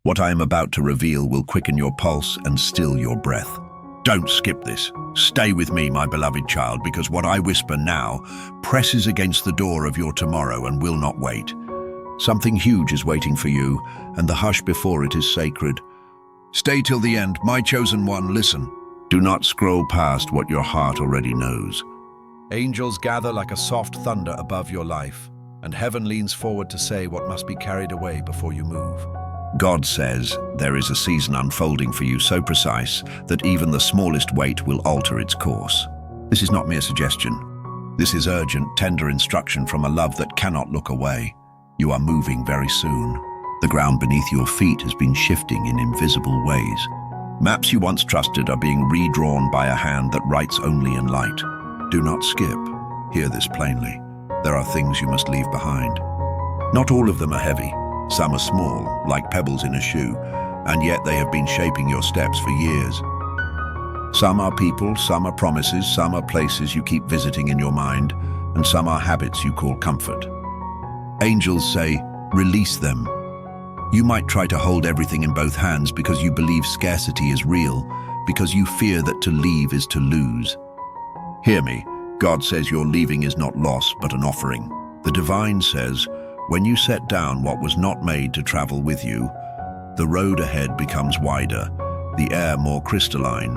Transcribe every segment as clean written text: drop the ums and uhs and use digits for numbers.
What I am about to reveal will quicken your pulse and still your breath. Don't skip this. Stay with me, my beloved child, because what I whisper now presses against the door of your tomorrow and will not wait. Something huge is waiting for you, and the hush before it is sacred. Stay till the end, my chosen one, listen. Do not scroll past what your heart already knows. Angels gather like a soft thunder above your life, and heaven leans forward to say what must be carried away before you move. God says there is a season unfolding for you so precise that even the smallest weight will alter its course. This is not mere suggestion. This is urgent, tender instruction from a love that cannot look away. You are moving very soon. The ground beneath your feet has been shifting in invisible ways. Maps you once trusted are being redrawn by a hand that writes only in light. Do not skip. Hear this plainly. There are things you must leave behind. Not all of them are heavy. Some are small, like pebbles in a shoe, and yet they have been shaping your steps for years. Some are people, some are promises, some are places you keep visiting in your mind, and some are habits you call comfort. Angels say, release them. You might try to hold everything in both hands because you believe scarcity is real, because you fear that to leave is to lose. Hear me, God says your leaving is not loss but an offering. The divine says, when you set down what was not made to travel with you, the road ahead becomes wider, the air more crystalline,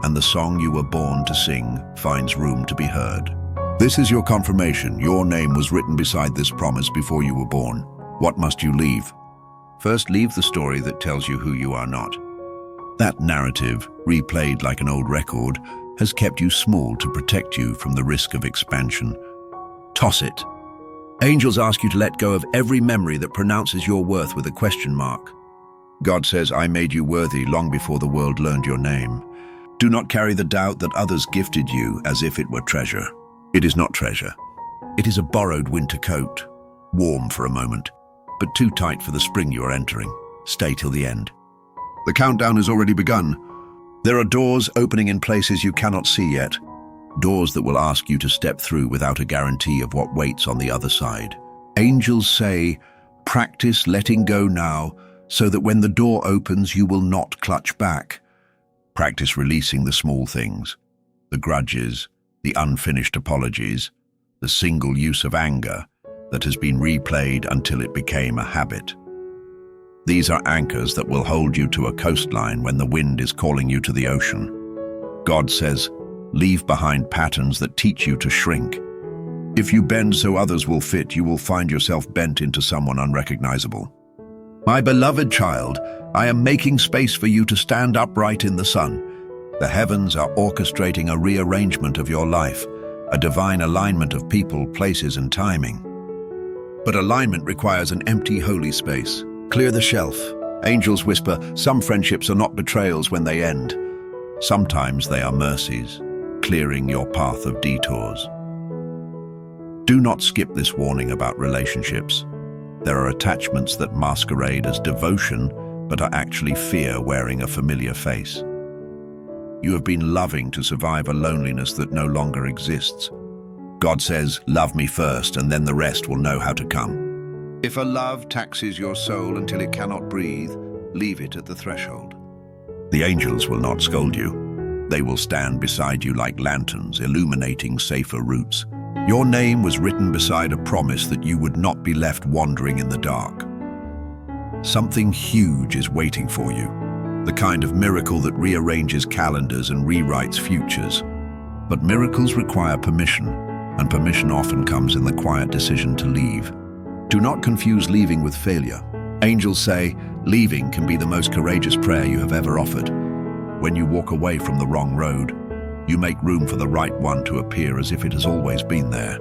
and the song you were born to sing finds room to be heard. This is your confirmation. Your name was written beside this promise before you were born. What must you leave? First, leave the story that tells you who you are not. That narrative, replayed like an old record, has kept you small to protect you from the risk of expansion. Toss it. Angels ask you to let go of every memory that pronounces your worth with a question mark. God says, I made you worthy long before the world learned your name. Do not carry the doubt that others gifted you as if it were treasure. It is not treasure. It is a borrowed winter coat, warm for a moment, but too tight for the spring you are entering. Stay till the end. The countdown has already begun. There are doors opening in places you cannot see yet. Doors that will ask you to step through without a guarantee of what waits on the other side. Angels say, practice letting go now, so that when the door opens you will not clutch back. Practice releasing the small things, the grudges, the unfinished apologies, the single use of anger that has been replayed until it became a habit. These are anchors that will hold you to a coastline when the wind is calling you to the ocean. God says, leave behind patterns that teach you to shrink. If you bend so others will fit, you will find yourself bent into someone unrecognizable. My beloved child, I am making space for you to stand upright in the sun. The heavens are orchestrating a rearrangement of your life, a divine alignment of people, places, and timing. But alignment requires an empty, holy space. Clear the shelf. Angels whisper, some friendships are not betrayals when they end. Sometimes they are mercies, clearing your path of detours. Do not skip this warning about relationships. There are attachments that masquerade as devotion, but are actually fear wearing a familiar face. You have been loving to survive a loneliness that no longer exists. God says, love me first, and then the rest will know how to come. If a love taxes your soul until it cannot breathe, leave it at the threshold. The angels will not scold you. They will stand beside you like lanterns, illuminating safer routes. Your name was written beside a promise that you would not be left wandering in the dark. Something huge is waiting for you, the kind of miracle that rearranges calendars and rewrites futures. But miracles require permission, and permission often comes in the quiet decision to leave. Do not confuse leaving with failure. Angels say, leaving can be the most courageous prayer you have ever offered. When you walk away from the wrong road, you make room for the right one to appear as if it has always been there.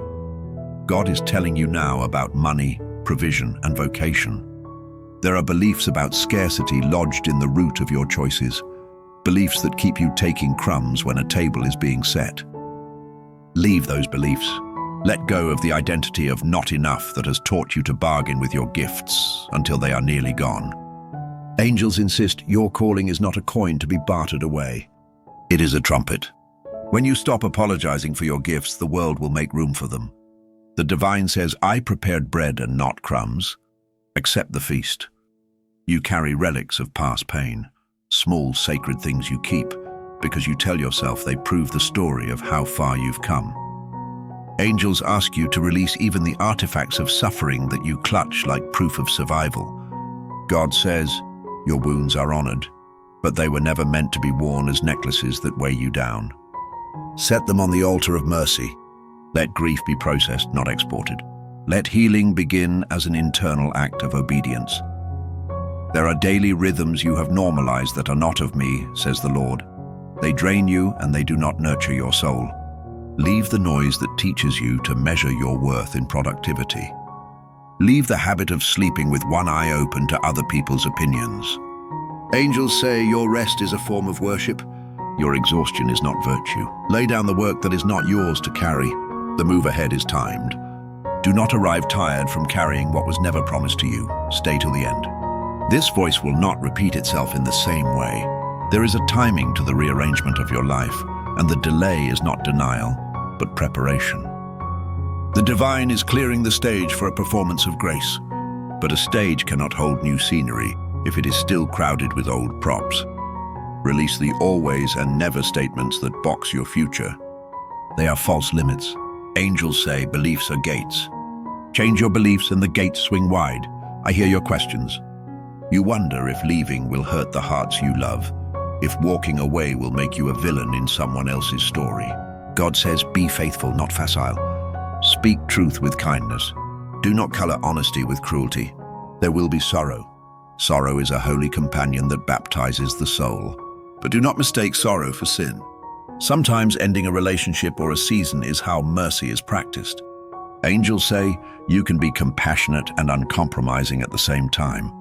God is telling you now about money, provision, and vocation. There are beliefs about scarcity lodged in the root of your choices, beliefs that keep you taking crumbs when a table is being set. Leave those beliefs. Let go of the identity of not enough that has taught you to bargain with your gifts until they are nearly gone. Angels insist your calling is not a coin to be bartered away. It is a trumpet. When you stop apologizing for your gifts, the world will make room for them. The divine says, I prepared bread and not crumbs. Accept the feast. You carry relics of past pain, small sacred things you keep, because you tell yourself they prove the story of how far you've come. Angels ask you to release even the artifacts of suffering that you clutch like proof of survival. God says, your wounds are honored, but they were never meant to be worn as necklaces that weigh you down. Set them on the altar of mercy. Let grief be processed, not exported. Let healing begin as an internal act of obedience. There are daily rhythms you have normalized that are not of me, says the Lord. They drain you and they do not nurture your soul. Leave the noise that teaches you to measure your worth in productivity. Leave the habit of sleeping with one eye open to other people's opinions. Angels say your rest is a form of worship. Your exhaustion is not virtue. Lay down the work that is not yours to carry. The move ahead is timed. Do not arrive tired from carrying what was never promised to you. Stay till the end. This voice will not repeat itself in the same way. There is a timing to the rearrangement of your life, and the delay is not denial, but preparation. The divine is clearing the stage for a performance of grace, but a stage cannot hold new scenery if it is still crowded with old props. Release the always and never statements that box your future. They are false limits. Angels say beliefs are gates. Change your beliefs and the gates swing wide. I hear your questions. You wonder if leaving will hurt the hearts you love, if walking away will make you a villain in someone else's story. God says, be faithful, not facile. Speak truth with kindness. Do not color honesty with cruelty. There will be sorrow. Sorrow is a holy companion that baptizes the soul. But do not mistake sorrow for sin. Sometimes ending a relationship or a season is how mercy is practiced. Angels say you can be compassionate and uncompromising at the same time.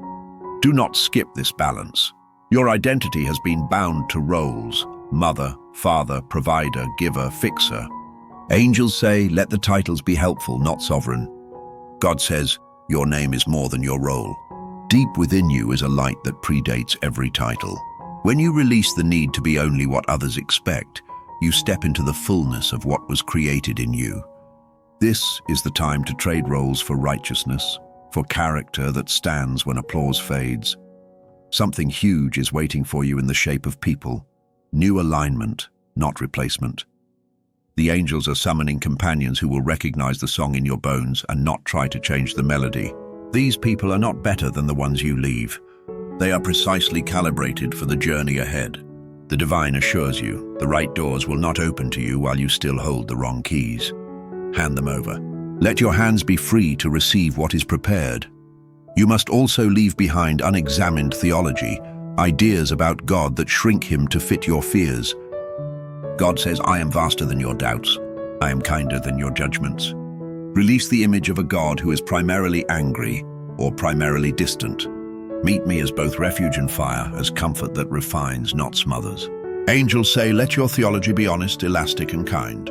Do not skip this balance. Your identity has been bound to roles: mother, father, provider, giver, fixer. Angels say, let the titles be helpful, not sovereign. God says, your name is more than your role. Deep within you is a light that predates every title. When you release the need to be only what others expect, you step into the fullness of what was created in you. This is the time to trade roles for righteousness, for character that stands when applause fades. Something huge is waiting for you in the shape of people. New alignment, not replacement. The angels are summoning companions who will recognize the song in your bones and not try to change the melody. These people are not better than the ones you leave. They are precisely calibrated for the journey ahead. The divine assures you the right doors will not open to you while you still hold the wrong keys. Hand them over. Let your hands be free to receive what is prepared. You must also leave behind unexamined theology, ideas about God that shrink him to fit your fears. God says, I am vaster than your doubts. I am kinder than your judgments. Release the image of a God who is primarily angry or primarily distant. Meet me as both refuge and fire, as comfort that refines, not smothers. Angels say, let your theology be honest, elastic, and kind.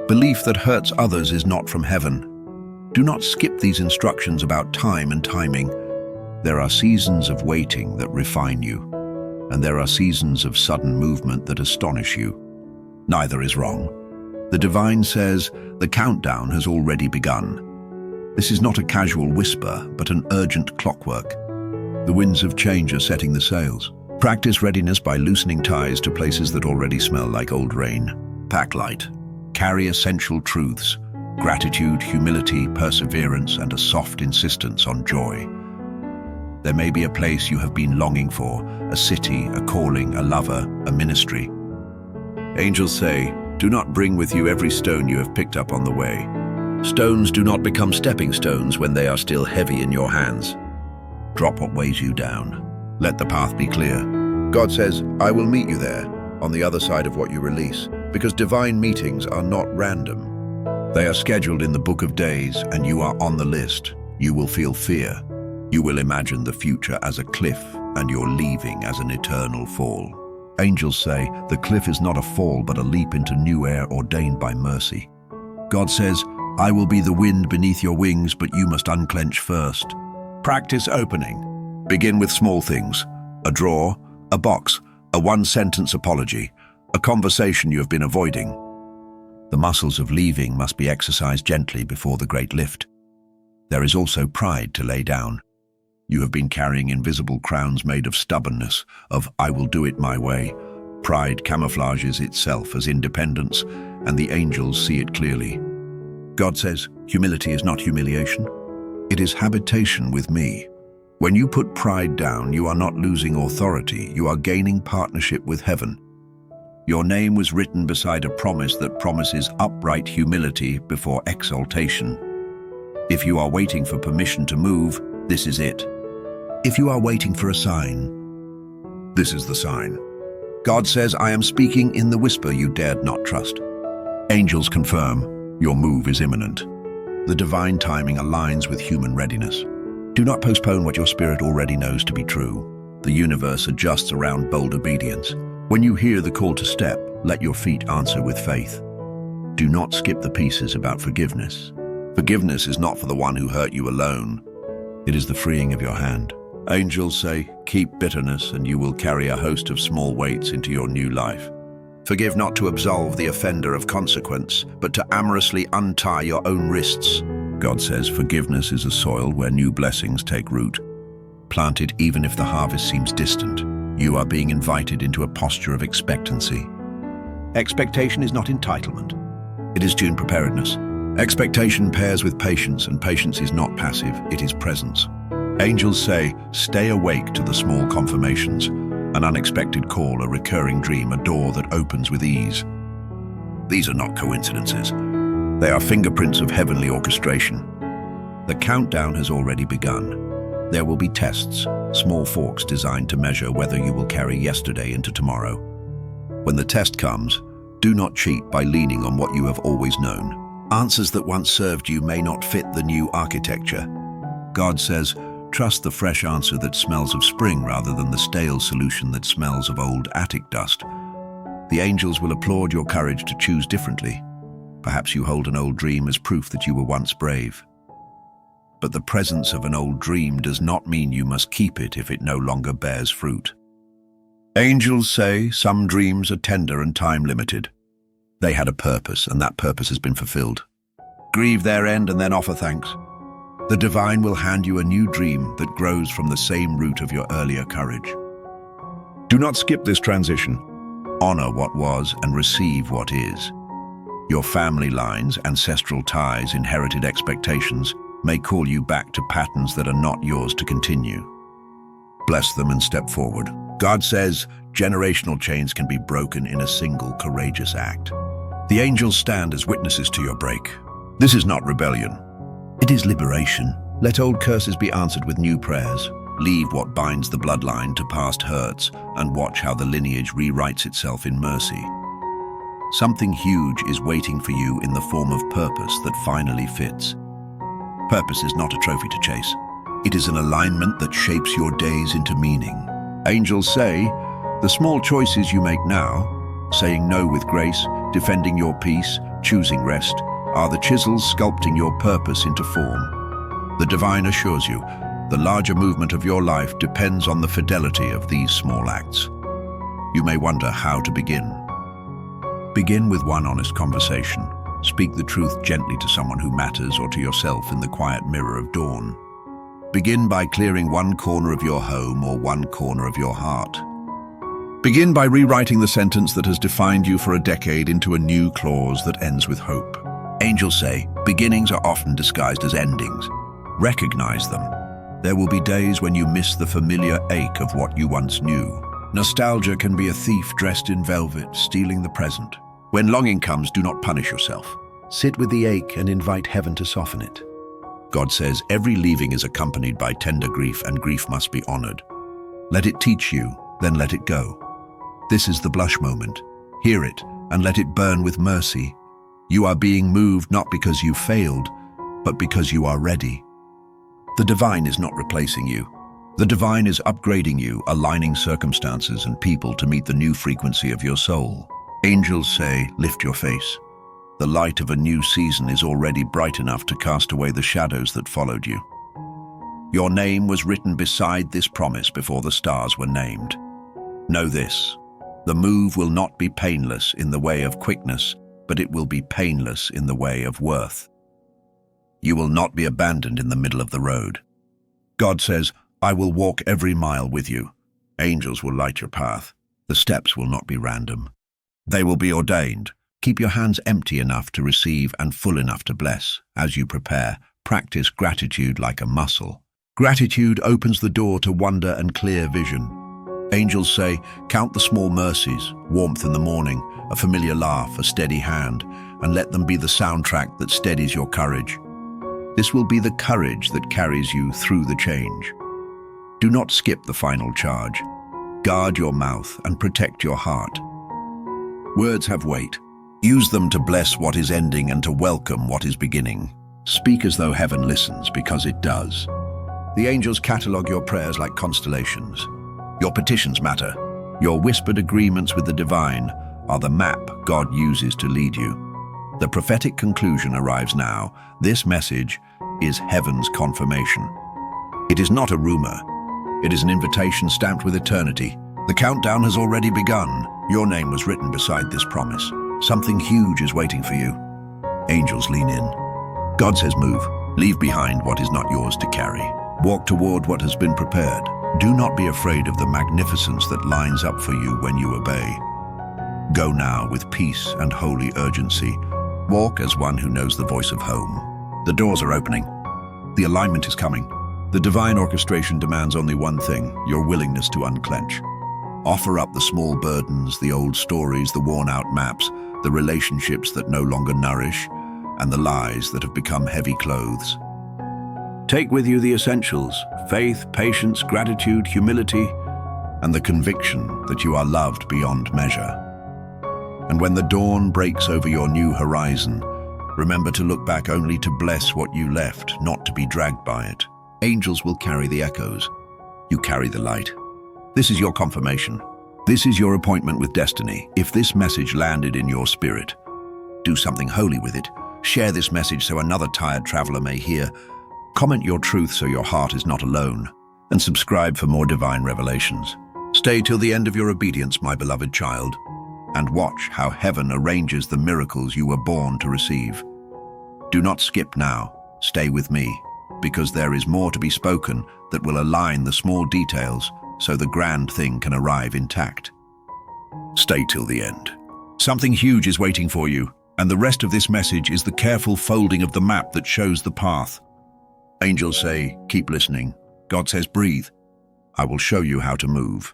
Belief that hurts others is not from heaven. Do not skip these instructions about time and timing. There are seasons of waiting that refine you, and there are seasons of sudden movement that astonish you. Neither is wrong. The divine says, the countdown has already begun. This is not a casual whisper, but an urgent clockwork. The winds of change are setting the sails. Practice readiness by loosening ties to places that already smell like old rain. Pack light. Carry essential truths: gratitude, humility, perseverance, and a soft insistence on joy. There may be a place you have been longing for, a city, a calling, a lover, a ministry. Angels say, do not bring with you every stone you have picked up on the way. Stones do not become stepping stones when they are still heavy in your hands. Drop what weighs you down. Let the path be clear. God says, I will meet you there, on the other side of what you release, because divine meetings are not random. They are scheduled in the book of days, and you are on the list. You will feel fear. You will imagine the future as a cliff, and your leaving as an eternal fall. Angels say, the cliff is not a fall, but a leap into new air ordained by mercy. God says, I will be the wind beneath your wings, but you must unclench first. Practice opening. Begin with small things: a drawer, a box, a one-sentence apology, a conversation you have been avoiding. The muscles of leaving must be exercised gently before the great lift. There is also pride to lay down. You have been carrying invisible crowns made of stubbornness, of "I will do it my way." Pride camouflages itself as independence, and the angels see it clearly. God says, humility is not humiliation. It is habitation with me. When you put pride down, you are not losing authority, you are gaining partnership with heaven. Your name was written beside a promise that promises upright humility before exaltation. If you are waiting for permission to move, this is it. If you are waiting for a sign, this is the sign. God says, I am speaking in the whisper you dared not trust. Angels confirm, your move is imminent. The divine timing aligns with human readiness. Do not postpone what your spirit already knows to be true. The universe adjusts around bold obedience. When you hear the call to step, let your feet answer with faith. Do not skip the pieces about forgiveness. Forgiveness is not for the one who hurt you alone. It is the freeing of your hand. Angels say, keep bitterness and you will carry a host of small weights into your new life. Forgive not to absolve the offender of consequence, but to amorously untie your own wrists. God says forgiveness is a soil where new blessings take root. Plant it even if the harvest seems distant. You are being invited into a posture of expectancy. Expectation is not entitlement. It is tuned preparedness. Expectation pairs with patience, and patience is not passive, it is presence. Angels say, stay awake to the small confirmations. An unexpected call, a recurring dream, a door that opens with ease. These are not coincidences. They are fingerprints of heavenly orchestration. The countdown has already begun. There will be tests, small forks designed to measure whether you will carry yesterday into tomorrow. When the test comes, do not cheat by leaning on what you have always known. Answers that once served you may not fit the new architecture. God says, trust the fresh answer that smells of spring rather than the stale solution that smells of old attic dust. The angels will applaud your courage to choose differently. Perhaps you hold an old dream as proof that you were once brave. But the presence of an old dream does not mean you must keep it if it no longer bears fruit. Angels say some dreams are tender and time-limited. They had a purpose, and that purpose has been fulfilled. Grieve their end and then offer thanks. The divine will hand you a new dream that grows from the same root of your earlier courage. Do not skip this transition. Honor what was and receive what is. Your family lines, ancestral ties, inherited expectations may call you back to patterns that are not yours to continue. Bless them and step forward. God says generational chains can be broken in a single courageous act. The angels stand as witnesses to your break. This is not rebellion. It is liberation. Let old curses be answered with new prayers. Leave what binds the bloodline to past hurts and watch how the lineage rewrites itself in mercy. Something huge is waiting for you in the form of purpose that finally fits. Purpose is not a trophy to chase. It is an alignment that shapes your days into meaning. Angels say, the small choices you make now, saying no with grace, defending your peace, choosing rest, are the chisels sculpting your purpose into form. The divine assures you, the larger movement of your life depends on the fidelity of these small acts. You may wonder how to begin. Begin with one honest conversation. Speak the truth gently to someone who matters or to yourself in the quiet mirror of dawn. Begin by clearing one corner of your home or one corner of your heart. Begin by rewriting the sentence that has defined you for a decade into a new clause that ends with hope. Angels say, beginnings are often disguised as endings. Recognize them. There will be days when you miss the familiar ache of what you once knew. Nostalgia can be a thief dressed in velvet, stealing the present. When longing comes, do not punish yourself. Sit with the ache and invite heaven to soften it. God says every leaving is accompanied by tender grief, and grief must be honored. Let it teach you, then let it go. This is the blush moment. Hear it and let it burn with mercy. You are being moved not because you failed, but because you are ready. The divine is not replacing you. The divine is upgrading you, aligning circumstances and people to meet the new frequency of your soul. Angels say, lift your face. The light of a new season is already bright enough to cast away the shadows that followed you. Your name was written beside this promise before the stars were named. Know this, the move will not be painless in the way of quickness, but it will be painless in the way of worth. You will not be abandoned in the middle of the road. God says, I will walk every mile with you. Angels will light your path. The steps will not be random. They will be ordained. Keep your hands empty enough to receive and full enough to bless. As you prepare, practice gratitude like a muscle. Gratitude opens the door to wonder and clear vision. Angels say, count the small mercies, warmth in the morning, a familiar laugh, a steady hand, and let them be the soundtrack that steadies your courage. This will be the courage that carries you through the change. Do not skip the final charge. Guard your mouth and protect your heart. Words have weight. Use them to bless what is ending and to welcome what is beginning. Speak as though heaven listens, because it does. The angels catalog your prayers like constellations. Your petitions matter. Your whispered agreements with the divine are the map God uses to lead you. The prophetic conclusion arrives now. This message is heaven's confirmation. It is not a rumor. It is an invitation stamped with eternity. The countdown has already begun. Your name was written beside this promise. Something huge is waiting for you. Angels lean in. God says move. Leave behind what is not yours to carry. Walk toward what has been prepared. Do not be afraid of the magnificence that lines up for you when you obey. Go now with peace and holy urgency. Walk as one who knows the voice of home. The doors are opening. The alignment is coming. The divine orchestration demands only one thing, your willingness to unclench. Offer up the small burdens, the old stories, the worn-out maps, the relationships that no longer nourish, and the lies that have become heavy clothes. Take with you the essentials: faith, patience, gratitude, humility, and the conviction that you are loved beyond measure. And when the dawn breaks over your new horizon, remember to look back only to bless what you left, not to be dragged by it. Angels will carry the echoes. You carry the light. This is your confirmation. This is your appointment with destiny. If this message landed in your spirit, do something holy with it. Share this message so another tired traveler may hear. Comment your truth so your heart is not alone. And subscribe for more divine revelations. Stay till the end of your obedience, my beloved child, and watch how heaven arranges the miracles you were born to receive. Do not skip now. Stay with me, because there is more to be spoken that will align the small details so the grand thing can arrive intact. Stay till the end. Something huge is waiting for you, and the rest of this message is the careful folding of the map that shows the path. Angels say, keep listening. God says, breathe. I will show you how to move.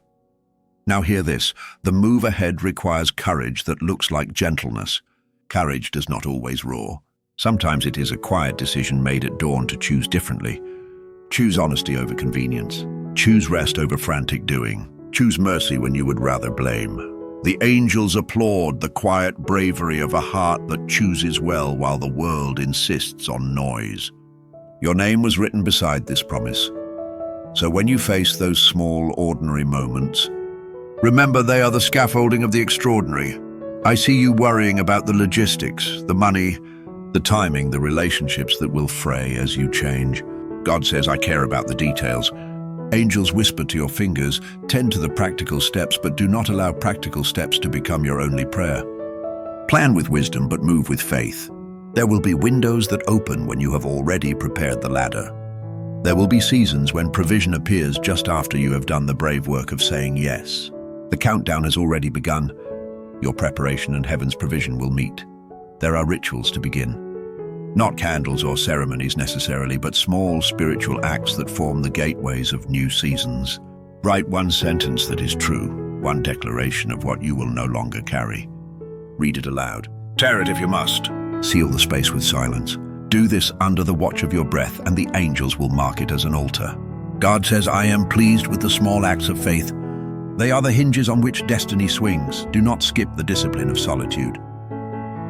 Now hear this. The move ahead requires courage that looks like gentleness. Courage does not always roar. Sometimes it is a quiet decision made at dawn to choose differently. Choose honesty over convenience. Choose rest over frantic doing. Choose mercy when you would rather blame. The angels applaud the quiet bravery of a heart that chooses well while the world insists on noise. Your name was written beside this promise. So when you face those small, ordinary moments, remember they are the scaffolding of the extraordinary. I see you worrying about the logistics, the money, the timing, the relationships that will fray as you change. God says, I care about the details. Angels whisper to your fingers, tend to the practical steps, but do not allow practical steps to become your only prayer. Plan with wisdom, but move with faith. There will be windows that open when you have already prepared the ladder. There will be seasons when provision appears just after you have done the brave work of saying yes. The countdown has already begun. Your preparation and heaven's provision will meet. There are rituals to begin. Not candles or ceremonies necessarily, but small spiritual acts that form the gateways of new seasons. Write one sentence that is true, one declaration of what you will no longer carry. Read it aloud. Tear it if you must. Seal the space with silence. Do this under the watch of your breath, and the angels will mark it as an altar. God says, I am pleased with the small acts of faith. They are the hinges on which destiny swings. Do not skip the discipline of solitude.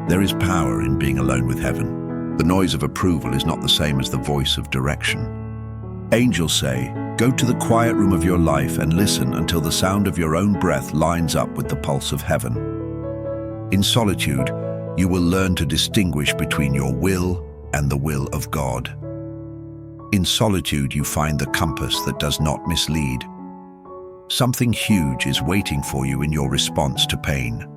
There is power in being alone with heaven. The noise of approval is not the same as the voice of direction. Angels say, go to the quiet room of your life and listen until the sound of your own breath lines up with the pulse of heaven. In solitude, you will learn to distinguish between your will and the will of God. In solitude, you find the compass that does not mislead. Something huge is waiting for you in your response to pain.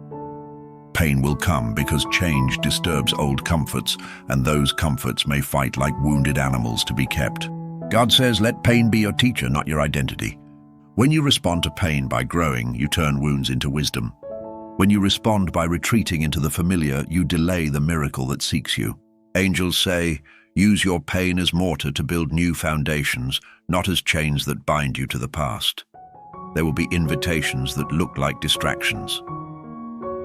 Pain will come because change disturbs old comforts, and those comforts may fight like wounded animals to be kept. God says, let pain be your teacher, not your identity. When you respond to pain by growing, you turn wounds into wisdom. When you respond by retreating into the familiar, you delay the miracle that seeks you. Angels say, use your pain as mortar to build new foundations, not as chains that bind you to the past. There will be invitations that look like distractions.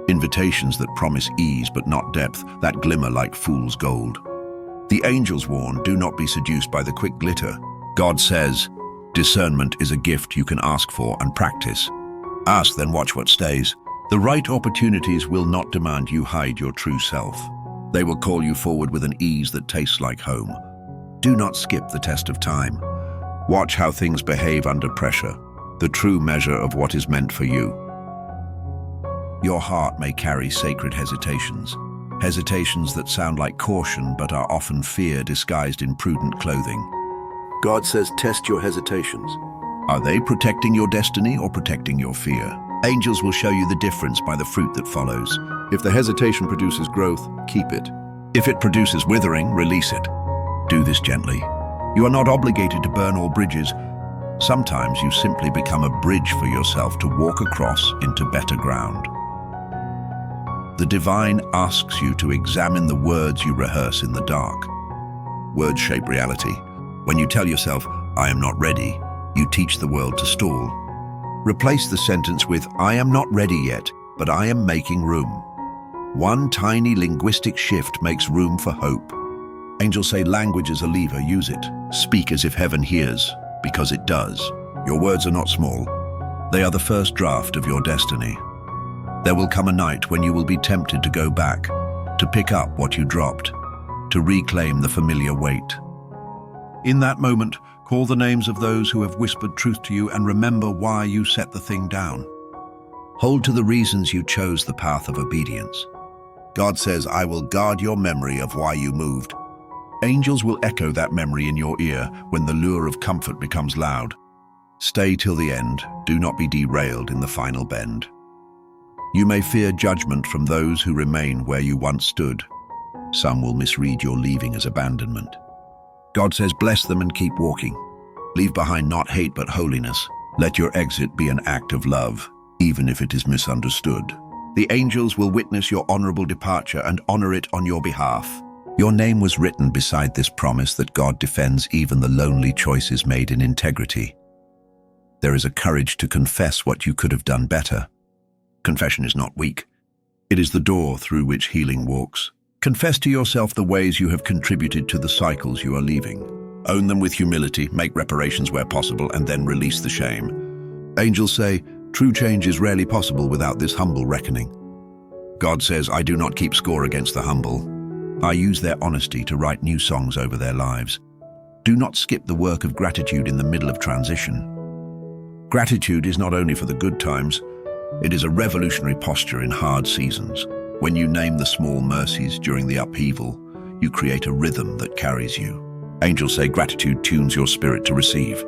Invitations that promise ease but not depth, that glimmer like fool's gold. The angels warn, do not be seduced by the quick glitter. God says, discernment is a gift you can ask for and practice. Ask, then watch what stays. The right opportunities will not demand you hide your true self. They will call you forward with an ease that tastes like home. Do not skip the test of time. Watch how things behave under pressure, the true measure of what is meant for you. Your heart may carry sacred hesitations that sound like caution but are often fear disguised in prudent clothing. God says, test your hesitations. Are they protecting your destiny or protecting your fear? Angels will show you the difference by the fruit that follows. If the hesitation produces growth, keep it. If it produces withering, release it. Do this gently. You are not obligated to burn all bridges. Sometimes you simply become a bridge for yourself to walk across into better ground. The divine asks you to examine the words you rehearse in the dark. Words shape reality. When you tell yourself, I am not ready, you teach the world to stall. Replace the sentence with, I am not ready yet, but I am making room. One tiny linguistic shift makes room for hope. Angels say language is a lever, use it. Speak as if heaven hears, because it does. Your words are not small. They are the first draft of your destiny. There will come a night when you will be tempted to go back, to pick up what you dropped, to reclaim the familiar weight. In that moment, call the names of those who have whispered truth to you and remember why you set the thing down. Hold to the reasons you chose the path of obedience. God says, I will guard your memory of why you moved. Angels will echo that memory in your ear when the lure of comfort becomes loud. Stay till the end. Do not be derailed in the final bend. You may fear judgment from those who remain where you once stood. Some will misread your leaving as abandonment. God says, bless them and keep walking. Leave behind not hate but holiness. Let your exit be an act of love, even if it is misunderstood. The angels will witness your honorable departure and honor it on your behalf. Your name was written beside this promise that God defends even the lonely choices made in integrity. There is a courage to confess what you could have done better. Confession is not weak. It is the door through which healing walks. Confess to yourself the ways you have contributed to the cycles you are leaving. Own them with humility, make reparations where possible, and then release the shame. Angels say, true change is rarely possible without this humble reckoning. God says, I do not keep score against the humble. I use their honesty to write new songs over their lives. Do not skip the work of gratitude in the middle of transition. Gratitude is not only for the good times, it is a revolutionary posture in hard seasons. When you name the small mercies during the upheaval, you create a rhythm that carries you. Angels say gratitude tunes your spirit to receive.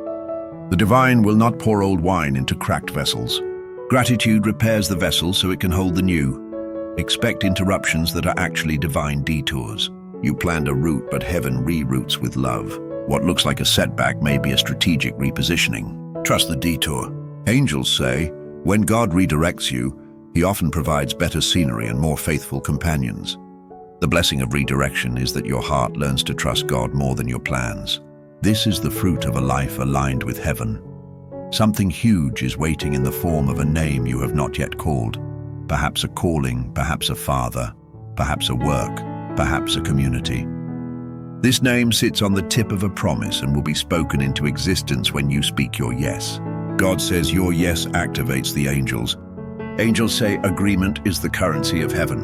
The divine will not pour old wine into cracked vessels. Gratitude repairs the vessel so it can hold the new. Expect interruptions that are actually divine detours. You planned a route, but heaven reroutes with love. What looks like a setback may be a strategic repositioning. Trust the detour. Angels say, when God redirects you, He often provides better scenery and more faithful companions. The blessing of redirection is that your heart learns to trust God more than your plans. This is the fruit of a life aligned with heaven. Something huge is waiting in the form of a name you have not yet called. Perhaps a calling, perhaps a father, perhaps a work, perhaps a community. This name sits on the tip of a promise and will be spoken into existence when you speak your yes. God says your yes activates the angels. Angels say agreement is the currency of heaven.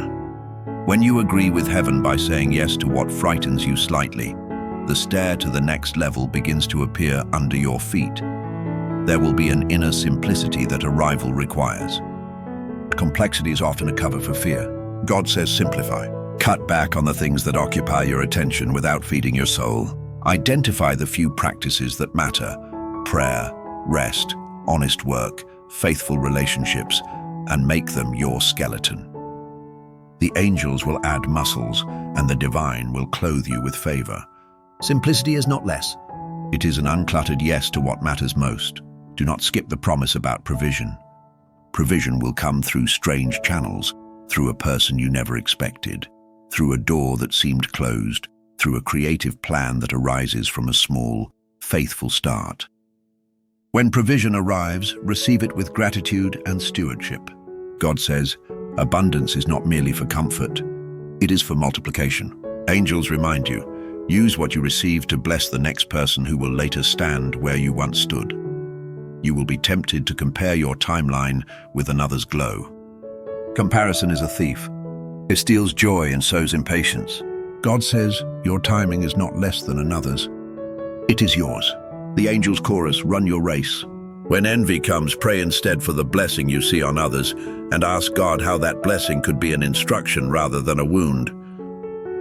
When you agree with heaven by saying yes to what frightens you slightly, the stair to the next level begins to appear under your feet. There will be an inner simplicity that arrival requires. Complexity is often a cover for fear. God says simplify. Cut back on the things that occupy your attention without feeding your soul. Identify the few practices that matter: prayer, rest, honest work, faithful relationships, and make them your skeleton. The angels will add muscles, and the divine will clothe you with favor. Simplicity is not less. It is an uncluttered yes to what matters most. Do not skip the promise about provision. Provision will come through strange channels, through a person you never expected, through a door that seemed closed, through a creative plan that arises from a small, faithful start. When provision arrives, receive it with gratitude and stewardship. God says, abundance is not merely for comfort, it is for multiplication. Angels remind you, use what you receive to bless the next person who will later stand where you once stood. You will be tempted to compare your timeline with another's glow. Comparison is a thief. It steals joy and sows impatience. God says, your timing is not less than another's. It is yours. The angels' chorus, run your race. When envy comes, pray instead for the blessing you see on others and ask God how that blessing could be an instruction rather than a wound.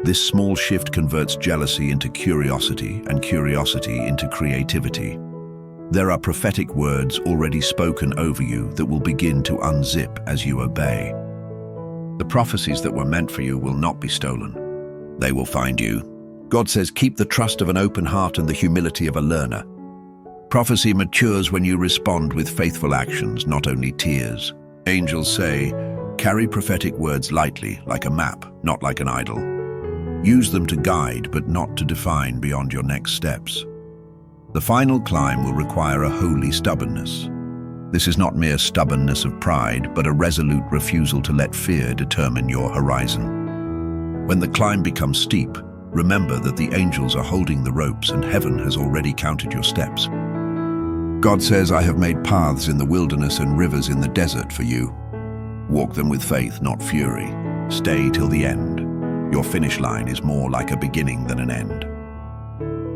This small shift converts jealousy into curiosity and curiosity into creativity. There are prophetic words already spoken over you that will begin to unzip as you obey. The prophecies that were meant for you will not be stolen. They will find you. God says, keep the trust of an open heart and the humility of a learner. Prophecy matures when you respond with faithful actions, not only tears. Angels say, carry prophetic words lightly, like a map, not like an idol. Use them to guide, but not to define beyond your next steps. The final climb will require a holy stubbornness. This is not mere stubbornness of pride, but a resolute refusal to let fear determine your horizon. When the climb becomes steep, remember that the angels are holding the ropes and heaven has already counted your steps. God says, I have made paths in the wilderness and rivers in the desert for you. Walk them with faith, not fury. Stay till the end. Your finish line is more like a beginning than an end.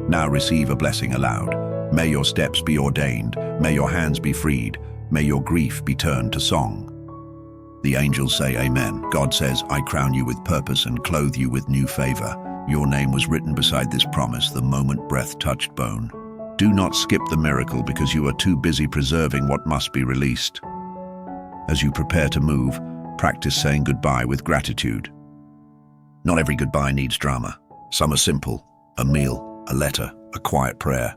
Now receive a blessing aloud. May your steps be ordained. May your hands be freed. May your grief be turned to song. The angels say amen. God says, I crown you with purpose and clothe you with new favor. Your name was written beside this promise the moment breath touched bone. Do not skip the miracle because you are too busy preserving what must be released. As you prepare to move, practice saying goodbye with gratitude. Not every goodbye needs drama. Some are simple, a meal, a letter, a quiet prayer.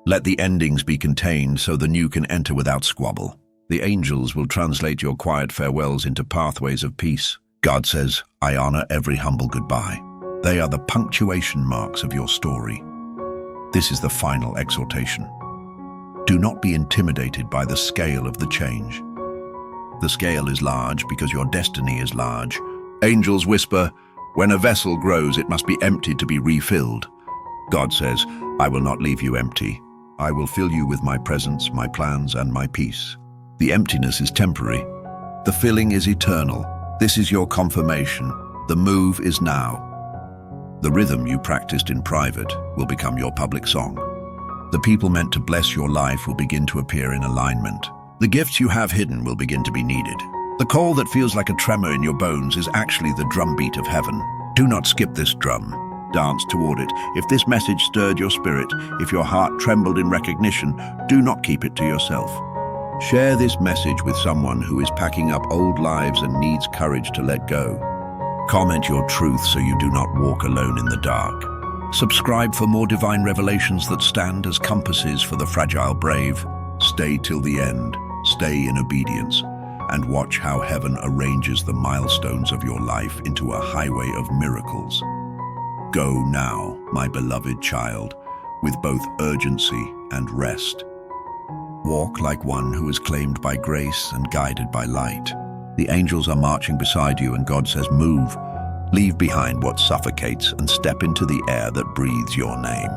Let the endings be contained so the new can enter without squabble. The angels will translate your quiet farewells into pathways of peace. God says, I honor every humble goodbye. They are the punctuation marks of your story. This is the final exhortation. Do not be intimidated by the scale of the change. The scale is large because your destiny is large. Angels whisper, when a vessel grows, it must be emptied to be refilled. God says, I will not leave you empty. I will fill you with my presence, my plans, and my peace. The emptiness is temporary. The filling is eternal. This is your confirmation. The move is now. The rhythm you practiced in private will become your public song. The people meant to bless your life will begin to appear in alignment. The gifts you have hidden will begin to be needed. The call that feels like a tremor in your bones is actually the drumbeat of heaven. Do not skip this drum. Dance toward it. If this message stirred your spirit, if your heart trembled in recognition, do not keep it to yourself. Share this message with someone who is packing up old lives and needs courage to let go. Comment your truth so you do not walk alone in the dark. Subscribe for more divine revelations that stand as compasses for the fragile brave. Stay till the end, stay in obedience, and watch how heaven arranges the milestones of your life into a highway of miracles. Go now, my beloved child, with both urgency and rest. Walk like one who is claimed by grace and guided by light. The angels are marching beside you and God says, move. Leave behind what suffocates and step into the air that breathes your name.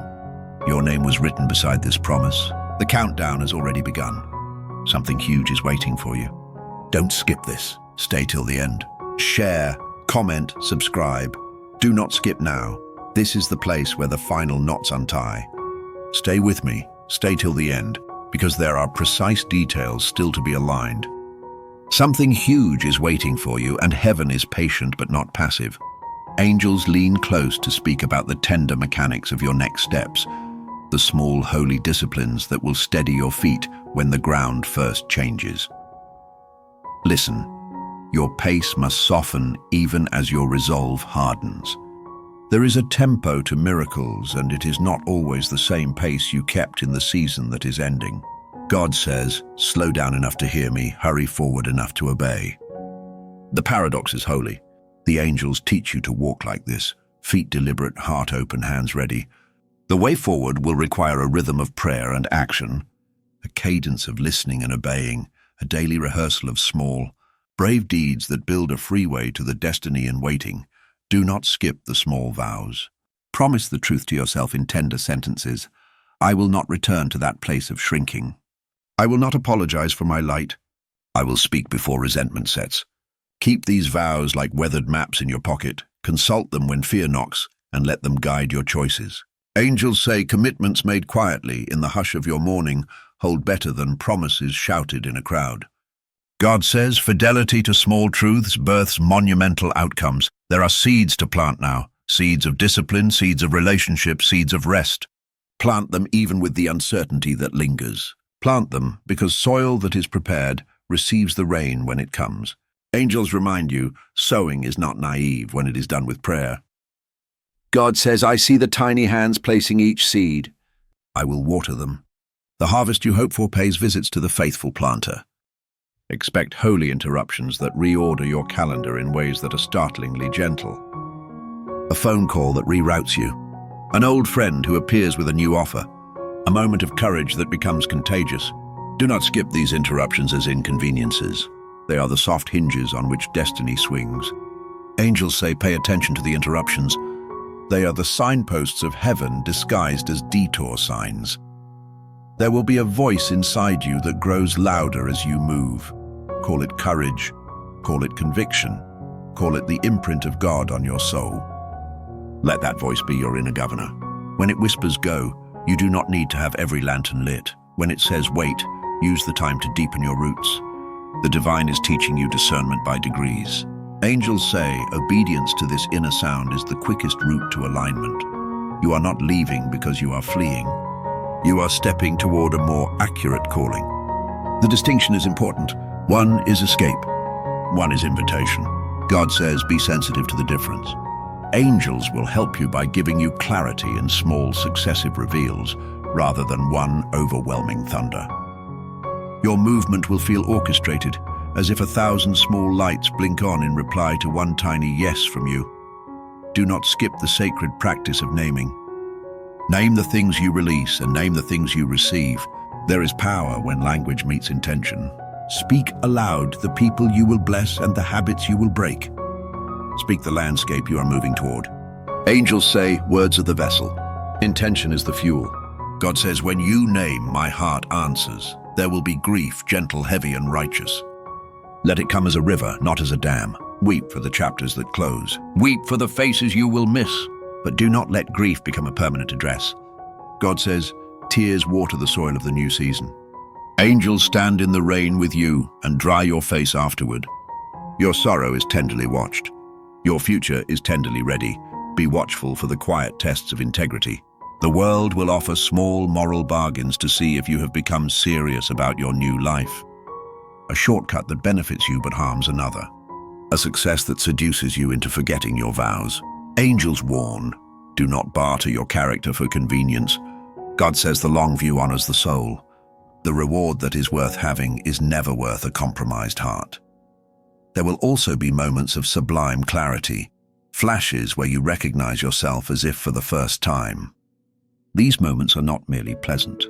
Your name was written beside this promise. The countdown has already begun. Something huge is waiting for you. Don't skip this. Stay till the end. Share, comment, subscribe. Do not skip now. This is the place where the final knots untie. Stay with me. Stay till the end, because there are precise details still to be aligned. Something huge is waiting for you, and heaven is patient but not passive. Angels lean close to speak about the tender mechanics of your next steps, the small holy disciplines that will steady your feet when the ground first changes. Listen, your pace must soften even as your resolve hardens. There is a tempo to miracles, and it is not always the same pace you kept in the season that is ending. God says, slow down enough to hear me, hurry forward enough to obey. The paradox is holy. The angels teach you to walk like this, feet deliberate, heart open, hands ready. The way forward will require a rhythm of prayer and action, a cadence of listening and obeying, a daily rehearsal of small, brave deeds that build a freeway to the destiny in waiting. Do not skip the small vows. Promise the truth to yourself in tender sentences. I will not return to that place of shrinking. I will not apologize for my light. I will speak before resentment sets. Keep these vows like weathered maps in your pocket. Consult them when fear knocks, and let them guide your choices. Angels say commitments made quietly in the hush of your morning hold better than promises shouted in a crowd. God says fidelity to small truths births monumental outcomes. There are seeds to plant now, seeds of discipline, seeds of relationship, seeds of rest. Plant them even with the uncertainty that lingers. Plant them because soil that is prepared receives the rain when it comes. Angels remind you, sowing is not naive when it is done with prayer. God says, I see the tiny hands placing each seed. I will water them. The harvest you hope for pays visits to the faithful planter. Expect holy interruptions that reorder your calendar in ways that are startlingly gentle. A phone call that reroutes you. An old friend who appears with a new offer. A moment of courage that becomes contagious. Do not skip these interruptions as inconveniences. They are the soft hinges on which destiny swings. Angels say pay attention to the interruptions. They are the signposts of heaven disguised as detour signs. There will be a voice inside you that grows louder as you move. Call it courage, call it conviction, call it the imprint of God on your soul. Let that voice be your inner governor. When it whispers go, you do not need to have every lantern lit. When it says wait, use the time to deepen your roots. The divine is teaching you discernment by degrees. Angels say obedience to this inner sound is the quickest route to alignment. You are not leaving because you are fleeing. You are stepping toward a more accurate calling. The distinction is important. One is escape. One is invitation. God says be sensitive to the difference. Angels will help you by giving you clarity in small successive reveals rather than one overwhelming thunder. Your movement will feel orchestrated, as if 1,000 small lights blink on in reply to one tiny yes from you. Do not skip the sacred practice of naming. Name the things you release and name the things you receive. There is power when language meets intention. Speak aloud the people you will bless and the habits you will break. Speak the landscape you are moving toward. Angels say words are the vessel. Intention is the fuel. God says when you name, my heart answers. There will be grief, gentle, heavy, and righteous. Let it come as a river, not as a dam. Weep for the chapters that close. Weep for the faces you will miss. But do not let grief become a permanent address. God says, tears water the soil of the new season. Angels stand in the rain with you and dry your face afterward. Your sorrow is tenderly watched. Your future is tenderly ready. Be watchful for the quiet tests of integrity. The world will offer small moral bargains to see if you have become serious about your new life. A shortcut that benefits you but harms another. A success that seduces you into forgetting your vows. Angels warn, do not barter your character for convenience. God says the long view honors the soul. The reward that is worth having is never worth a compromised heart. There will also be moments of sublime clarity, flashes where you recognize yourself as if for the first time. These moments are not merely pleasant.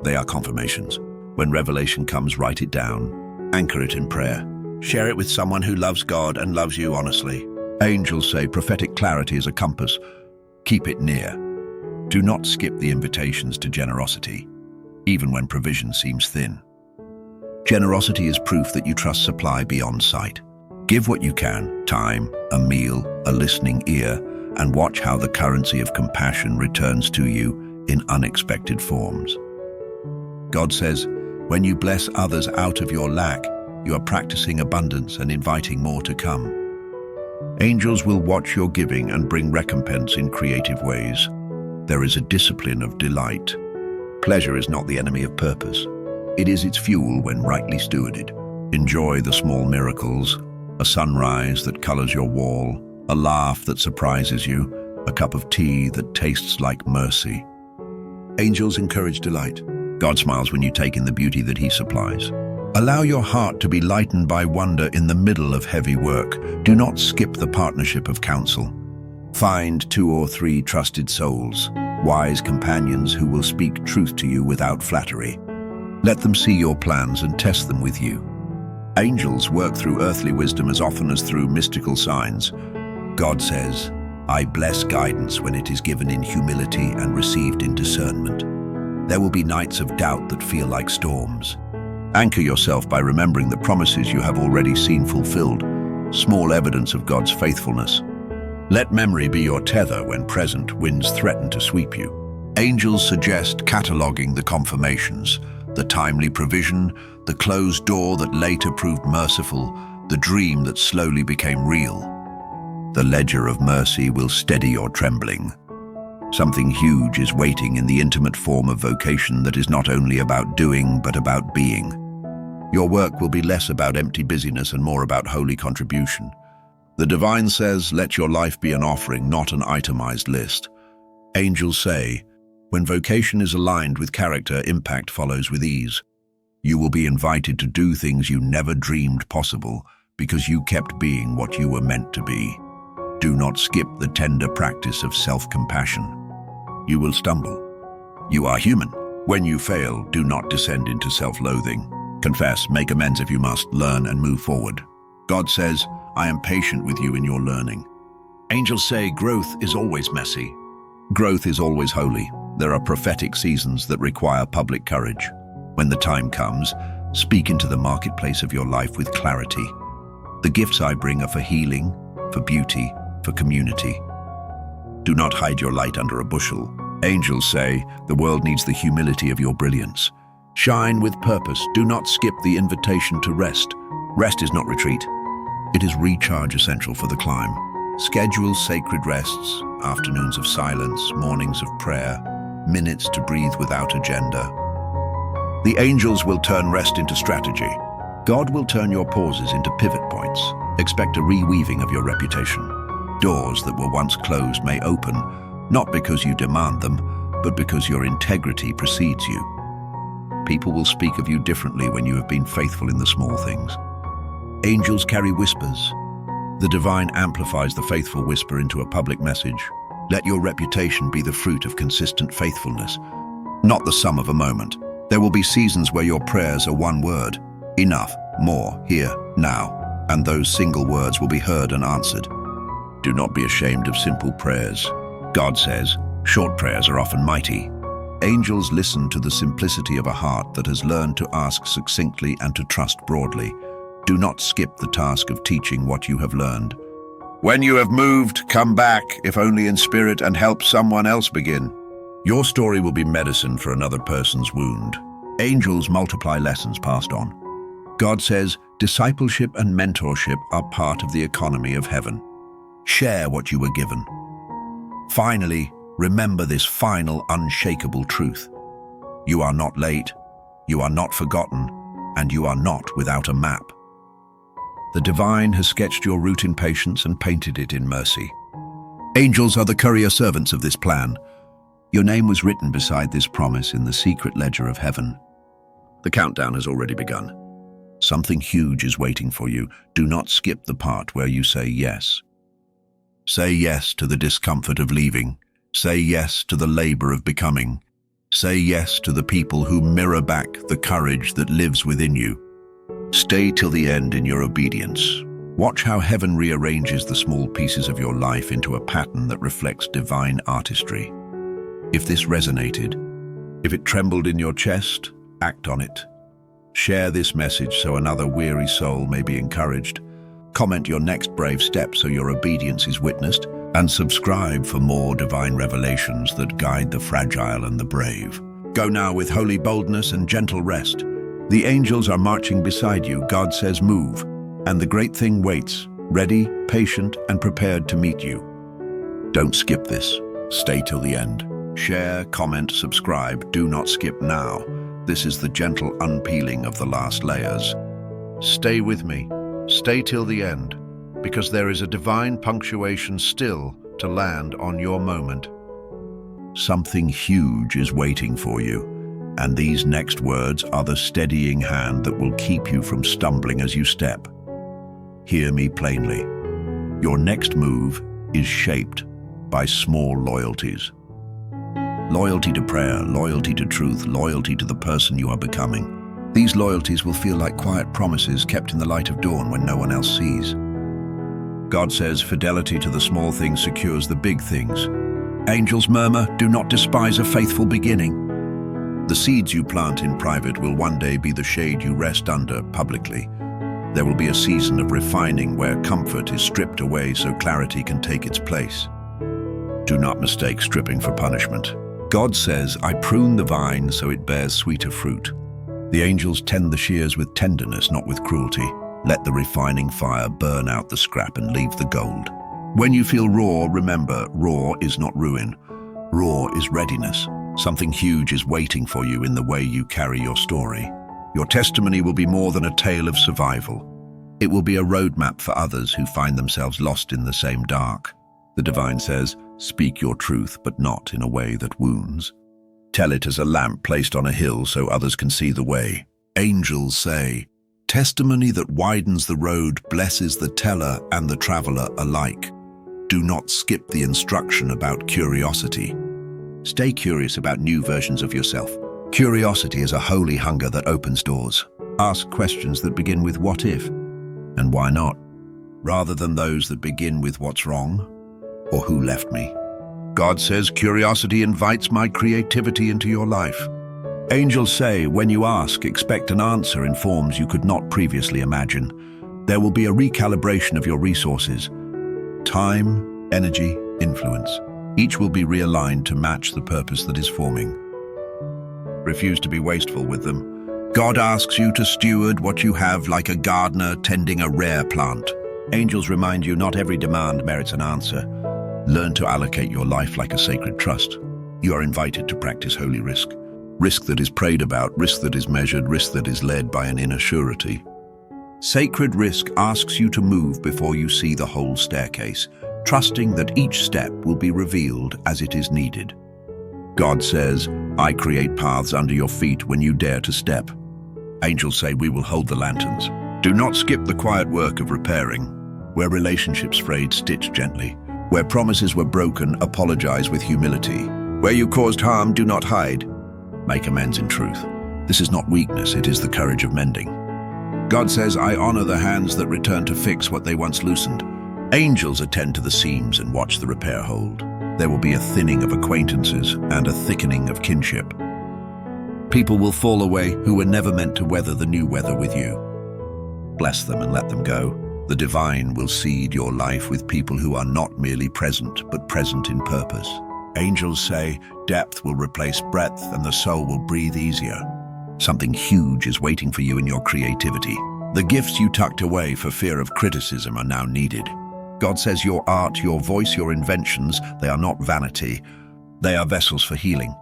They are confirmations. When revelation comes, write it down. Anchor it in prayer. Share it with someone who loves God and loves you honestly. Angels say prophetic clarity is a compass. Keep it near. Do not skip the invitations to generosity, even when provision seems thin. Generosity is proof that you trust supply beyond sight. Give what you can, time, a meal, a listening ear, and watch how the currency of compassion returns to you in unexpected forms. God says, when you bless others out of your lack, you are practicing abundance and inviting more to come. Angels will watch your giving and bring recompense in creative ways. There is a discipline of delight. Pleasure is not the enemy of purpose. It is its fuel when rightly stewarded. Enjoy the small miracles, a sunrise that colors your wall, a laugh that surprises you, a cup of tea that tastes like mercy. Angels encourage delight. God smiles when you take in the beauty that He supplies. Allow your heart to be lightened by wonder in the middle of heavy work. Do not skip the partnership of counsel. Find 2 or 3 trusted souls, wise companions who will speak truth to you without flattery. Let them see your plans and test them with you. Angels work through earthly wisdom as often as through mystical signs. God says, "I bless guidance when it is given in humility and received in discernment." There will be nights of doubt that feel like storms. Anchor yourself by remembering the promises you have already seen fulfilled, small evidence of God's faithfulness. Let memory be your tether when present winds threaten to sweep you. Angels suggest cataloging the confirmations, the timely provision, the closed door that later proved merciful, the dream that slowly became real. The ledger of mercy will steady your trembling. Something huge is waiting in the intimate form of vocation that is not only about doing, but about being. Your work will be less about empty busyness and more about holy contribution. The divine says, let your life be an offering, not an itemized list. Angels say, when vocation is aligned with character, impact follows with ease. You will be invited to do things you never dreamed possible because you kept being what you were meant to be. Do not skip the tender practice of self-compassion. You will stumble. You are human. When you fail, do not descend into self-loathing. Confess, make amends if you must, learn and move forward. God says, I am patient with you in your learning. Angels say growth is always messy. Growth is always holy. There are prophetic seasons that require public courage. When the time comes, speak into the marketplace of your life with clarity. The gifts I bring are for healing, for beauty, for community. Do not hide your light under a bushel. Angels say the world needs the humility of your brilliance. Shine with purpose. Do not skip the invitation to rest. Rest is not retreat. It is recharge essential for the climb. Schedule sacred rests, afternoons of silence, mornings of prayer, minutes to breathe without agenda. The angels will turn rest into strategy. God will turn your pauses into pivot points. Expect a reweaving of your reputation. Doors that were once closed may open, not because you demand them, but because your integrity precedes you. People will speak of you differently when you have been faithful in the small things. Angels carry whispers. The divine amplifies the faithful whisper into a public message. Let your reputation be the fruit of consistent faithfulness, not the sum of a moment. There will be seasons where your prayers are one word, enough, more, here, now, and those single words will be heard and answered. Do not be ashamed of simple prayers. God says, short prayers are often mighty. Angels listen to the simplicity of a heart that has learned to ask succinctly and to trust broadly. Do not skip the task of teaching what you have learned. When you have moved, come back, if only in spirit, and help someone else begin. Your story will be medicine for another person's wound. Angels multiply lessons passed on. God says, discipleship and mentorship are part of the economy of heaven. Share what you were given. Finally, remember this final, unshakable truth. You are not late, you are not forgotten, and you are not without a map. The divine has sketched your route in patience and painted it in mercy. Angels are the courier servants of this plan. Your name was written beside this promise in the secret ledger of heaven. The countdown has already begun. Something huge is waiting for you. Do not skip the part where you say yes. Say yes to the discomfort of leaving. Say yes to the labor of becoming. Say yes to the people who mirror back the courage that lives within you. Stay till the end in your obedience. Watch how heaven rearranges the small pieces of your life into a pattern that reflects divine artistry. If this resonated, if it trembled in your chest, act on it. Share this message so another weary soul may be encouraged. Comment your next brave step so your obedience is witnessed, and subscribe for more divine revelations that guide the fragile and the brave. Go now with holy boldness and gentle rest. The angels are marching beside you. God says move, and the great thing waits, ready, patient, and prepared to meet you. Don't skip this. Stay till the end. Share, comment, subscribe. Do not skip now. This is the gentle unpeeling of the last layers. Stay with me. Stay till the end, because there is a divine punctuation still to land on your moment. Something huge is waiting for you, and these next words are the steadying hand that will keep you from stumbling as you step. Hear me plainly. Your next move is shaped by small loyalties. Loyalty to prayer, loyalty to truth, loyalty to the person you are becoming. These loyalties will feel like quiet promises kept in the light of dawn when no one else sees. God says fidelity to the small things secures the big things. Angels murmur, do not despise a faithful beginning. The seeds you plant in private will one day be the shade you rest under publicly. There will be a season of refining where comfort is stripped away so clarity can take its place. Do not mistake stripping for punishment. God says, I prune the vine so it bears sweeter fruit. The angels tend the shears with tenderness, not with cruelty. Let the refining fire burn out the scrap and leave the gold. When you feel raw, remember, raw is not ruin. Raw is readiness. Something huge is waiting for you in the way you carry your story. Your testimony will be more than a tale of survival. It will be a roadmap for others who find themselves lost in the same dark. The divine says, speak your truth, but not in a way that wounds. Tell it as a lamp placed on a hill so others can see the way. Angels say, testimony that widens the road blesses the teller and the traveler alike. Do not skip the instruction about curiosity. Stay curious about new versions of yourself. Curiosity is a holy hunger that opens doors. Ask questions that begin with what if and why not, rather than those that begin with what's wrong or who left me. God says curiosity invites my creativity into your life. Angels say when you ask, expect an answer in forms you could not previously imagine. There will be a recalibration of your resources. Time, energy, influence. Each will be realigned to match the purpose that is forming. Refuse to be wasteful with them. God asks you to steward what you have like a gardener tending a rare plant. Angels remind you not every demand merits an answer. Learn to allocate your life like a sacred trust. You are invited to practice holy risk. Risk that is prayed about, risk that is measured, risk that is led by an inner surety. Sacred risk asks you to move before you see the whole staircase, trusting that each step will be revealed as it is needed. God says, I create paths under your feet when you dare to step. Angels say we will hold the lanterns. Do not skip the quiet work of repairing. Where relationships frayed, stitch gently. Where promises were broken, apologize with humility. Where you caused harm, do not hide. Make amends in truth. This is not weakness, it is the courage of mending. God says, I honor the hands that return to fix what they once loosened. Angels attend to the seams and watch the repair hold. There will be a thinning of acquaintances and a thickening of kinship. People will fall away who were never meant to weather the new weather with you. Bless them and let them go. The divine will seed your life with people who are not merely present, but present in purpose. Angels say depth will replace breadth and the soul will breathe easier. Something huge is waiting for you in your creativity. The gifts you tucked away for fear of criticism are now needed. God says your art, your voice, your inventions, they are not vanity. They are vessels for healing.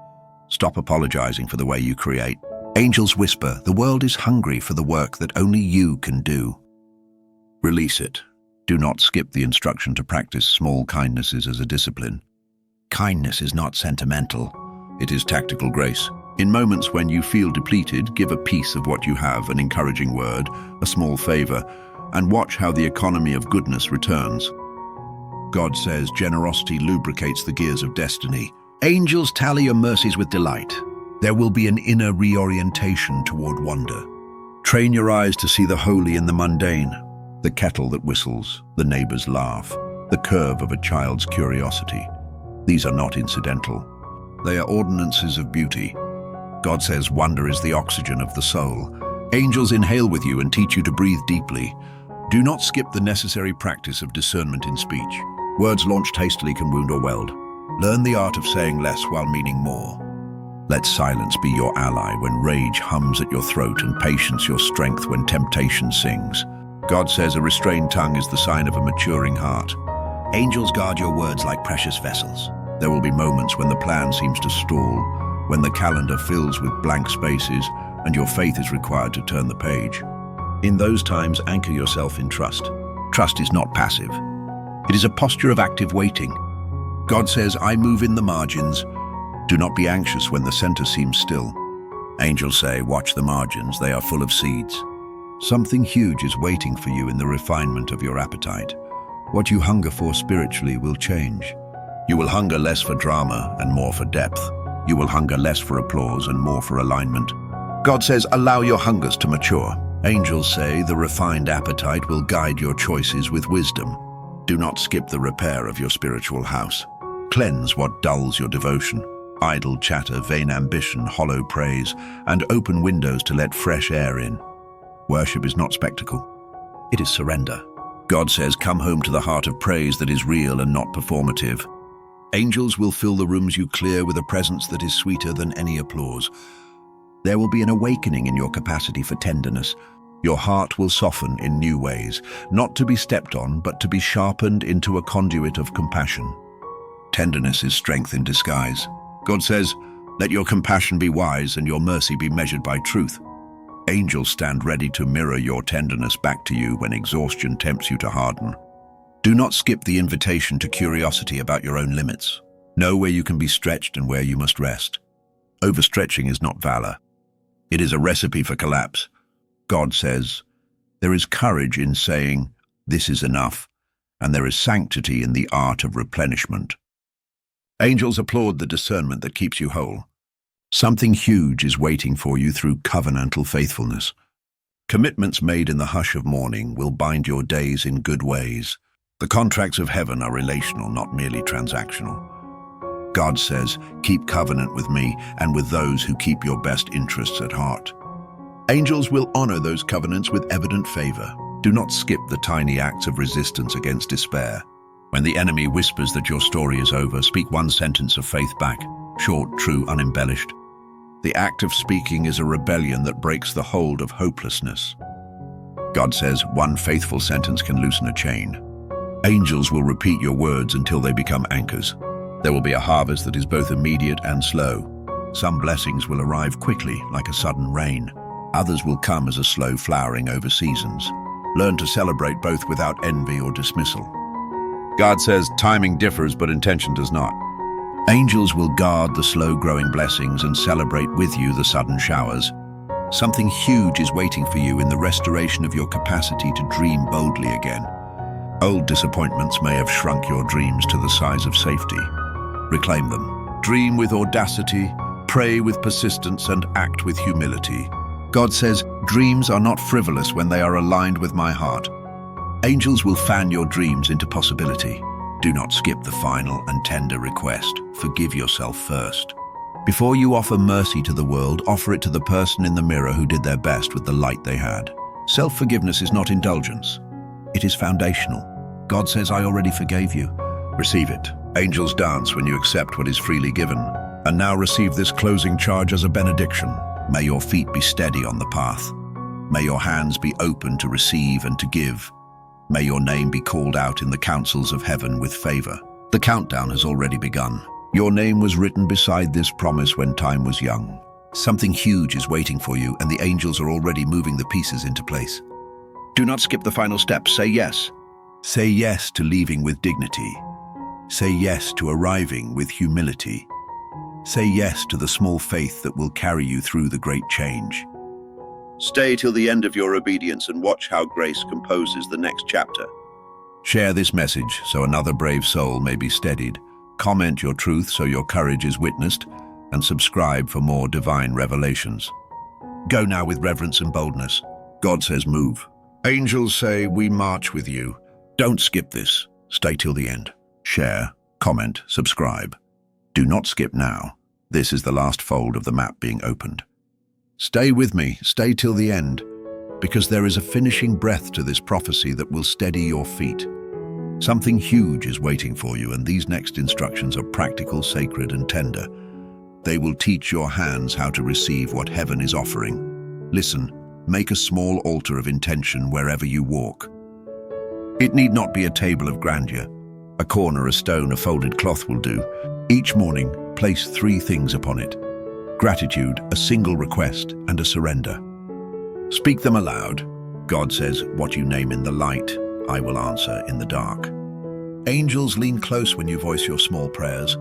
Stop apologizing for the way you create. Angels whisper, the world is hungry for the work that only you can do. Release it. Do not skip the instruction to practice small kindnesses as a discipline. Kindness is not sentimental. It is tactical grace. In moments when you feel depleted, give a piece of what you have, an encouraging word, a small favor, and watch how the economy of goodness returns. God says generosity lubricates the gears of destiny. Angels tally your mercies with delight. There will be an inner reorientation toward wonder. Train your eyes to see the holy in the mundane. The kettle that whistles, the neighbor's laugh, the curve of a child's curiosity. These are not incidental. They are ordinances of beauty. God says wonder is the oxygen of the soul. Angels inhale with you and teach you to breathe deeply. Do not skip the necessary practice of discernment in speech. Words launched hastily can wound or weld. Learn the art of saying less while meaning more. Let silence be your ally when rage hums at your throat and patience your strength when temptation sings. God says a restrained tongue is the sign of a maturing heart. Angels guard your words like precious vessels. There will be moments when the plan seems to stall, when the calendar fills with blank spaces and your faith is required to turn the page. In those times, anchor yourself in trust. Trust is not passive. It is a posture of active waiting. God says, I move in the margins. Do not be anxious when the center seems still. Angels say, watch the margins, they are full of seeds. Something huge is waiting for you in the refinement of your appetite. What you hunger for spiritually will change. You will hunger less for drama and more for depth. You will hunger less for applause and more for alignment. God says, allow your hungers to mature. Angels say, the refined appetite will guide your choices with wisdom. Do not skip the repair of your spiritual house. Cleanse what dulls your devotion. Idle chatter, vain ambition, hollow praise, and open windows to let fresh air in. Worship is not spectacle. It is surrender. God says, come home to the heart of praise that is real and not performative. Angels will fill the rooms you clear with a presence that is sweeter than any applause. There will be an awakening in your capacity for tenderness. Your heart will soften in new ways, not to be stepped on, but to be sharpened into a conduit of compassion. Tenderness is strength in disguise. God says, let your compassion be wise and your mercy be measured by truth. Angels stand ready to mirror your tenderness back to you when exhaustion tempts you to harden. Do not skip the invitation to curiosity about your own limits. Know where you can be stretched and where you must rest. Overstretching is not valor. It is a recipe for collapse. God says, there is courage in saying, this is enough, and there is sanctity in the art of replenishment. Angels applaud the discernment that keeps you whole. Something huge is waiting for you through covenantal faithfulness. Commitments made in the hush of morning will bind your days in good ways. The contracts of heaven are relational, not merely transactional. God says, keep covenant with me and with those who keep your best interests at heart. Angels will honor those covenants with evident favor. Do not skip the tiny acts of resistance against despair. When the enemy whispers that your story is over, speak one sentence of faith back, short, true, unembellished. The act of speaking is a rebellion that breaks the hold of hopelessness. God says, one faithful sentence can loosen a chain. Angels will repeat your words until they become anchors. There will be a harvest that is both immediate and slow. Some blessings will arrive quickly, like a sudden rain. Others will come as a slow flowering over seasons. Learn to celebrate both without envy or dismissal. God says, timing differs, but intention does not. Angels will guard the slow-growing blessings and celebrate with you the sudden showers. Something huge is waiting for you in the restoration of your capacity to dream boldly again. Old disappointments may have shrunk your dreams to the size of safety. Reclaim them. Dream with audacity, pray with persistence, and act with humility. God says, dreams are not frivolous when they are aligned with my heart. Angels will fan your dreams into possibility. Do not skip the final and tender request. Forgive yourself first. Before you offer mercy to the world, offer it to the person in the mirror who did their best with the light they had. Self-forgiveness is not indulgence. It is foundational. God says, I already forgave you. Receive it. Angels dance when you accept what is freely given. And now receive this closing charge as a benediction. May your feet be steady on the path. May your hands be open to receive and to give. May your name be called out in the councils of heaven with favor. The countdown has already begun. Your name was written beside this promise when time was young. Something huge is waiting for you, and the angels are already moving the pieces into place. Do not skip the final step. Say yes. Say yes to leaving with dignity. Say yes to arriving with humility. Say yes to the small faith that will carry you through the great change. Stay till the end of your obedience and watch how grace composes the next chapter. Share this message so another brave soul may be steadied. Comment your truth so your courage is witnessed, and subscribe for more divine revelations. Go now with reverence and boldness. God says move. Angels say we march with you. Don't skip this. Stay till the end. Share, comment, subscribe. Do not skip now. This is the last fold of the map being opened. Stay with me, stay till the end, because there is a finishing breath to this prophecy that will steady your feet. Something huge is waiting for you, and these next instructions are practical, sacred, and tender. They will teach your hands how to receive what heaven is offering. Listen, make a small altar of intention wherever you walk. It need not be a table of grandeur. A corner, a stone, a folded cloth will do. Each morning, place 3 things upon it: gratitude, a single request, and a surrender. Speak them aloud. God says, what you name in the light, I will answer in the dark. Angels lean close when you voice your small prayers.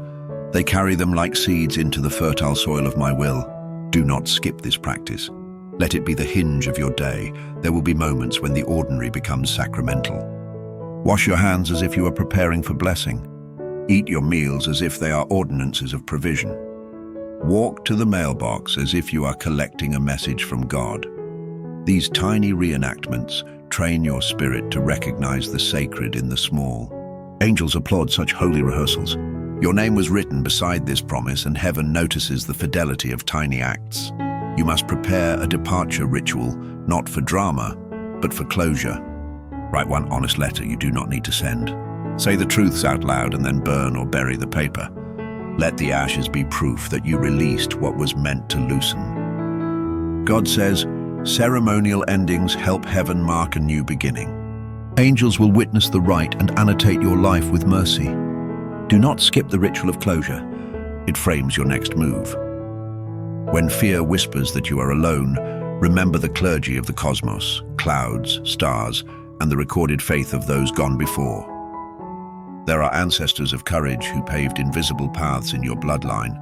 They carry them like seeds into the fertile soil of my will. Do not skip this practice. Let it be the hinge of your day. There will be moments when the ordinary becomes sacramental. Wash your hands as if you are preparing for blessing. Eat your meals as if they are ordinances of provision. Walk to the mailbox as if you are collecting a message from God. These tiny reenactments train your spirit to recognize the sacred in the small. Angels applaud such holy rehearsals. Your name was written beside this promise, and heaven notices the fidelity of tiny acts. You must prepare a departure ritual, not for drama, but for closure. Write one honest letter you do not need to send. Say the truths out loud and then burn or bury the paper. Let the ashes be proof that you released what was meant to loosen. God says, ceremonial endings help heaven mark a new beginning. Angels will witness the rite and annotate your life with mercy. Do not skip the ritual of closure. It frames your next move. When fear whispers that you are alone, remember the clergy of the cosmos, clouds, stars, and the recorded faith of those gone before. There are ancestors of courage who paved invisible paths in your bloodline.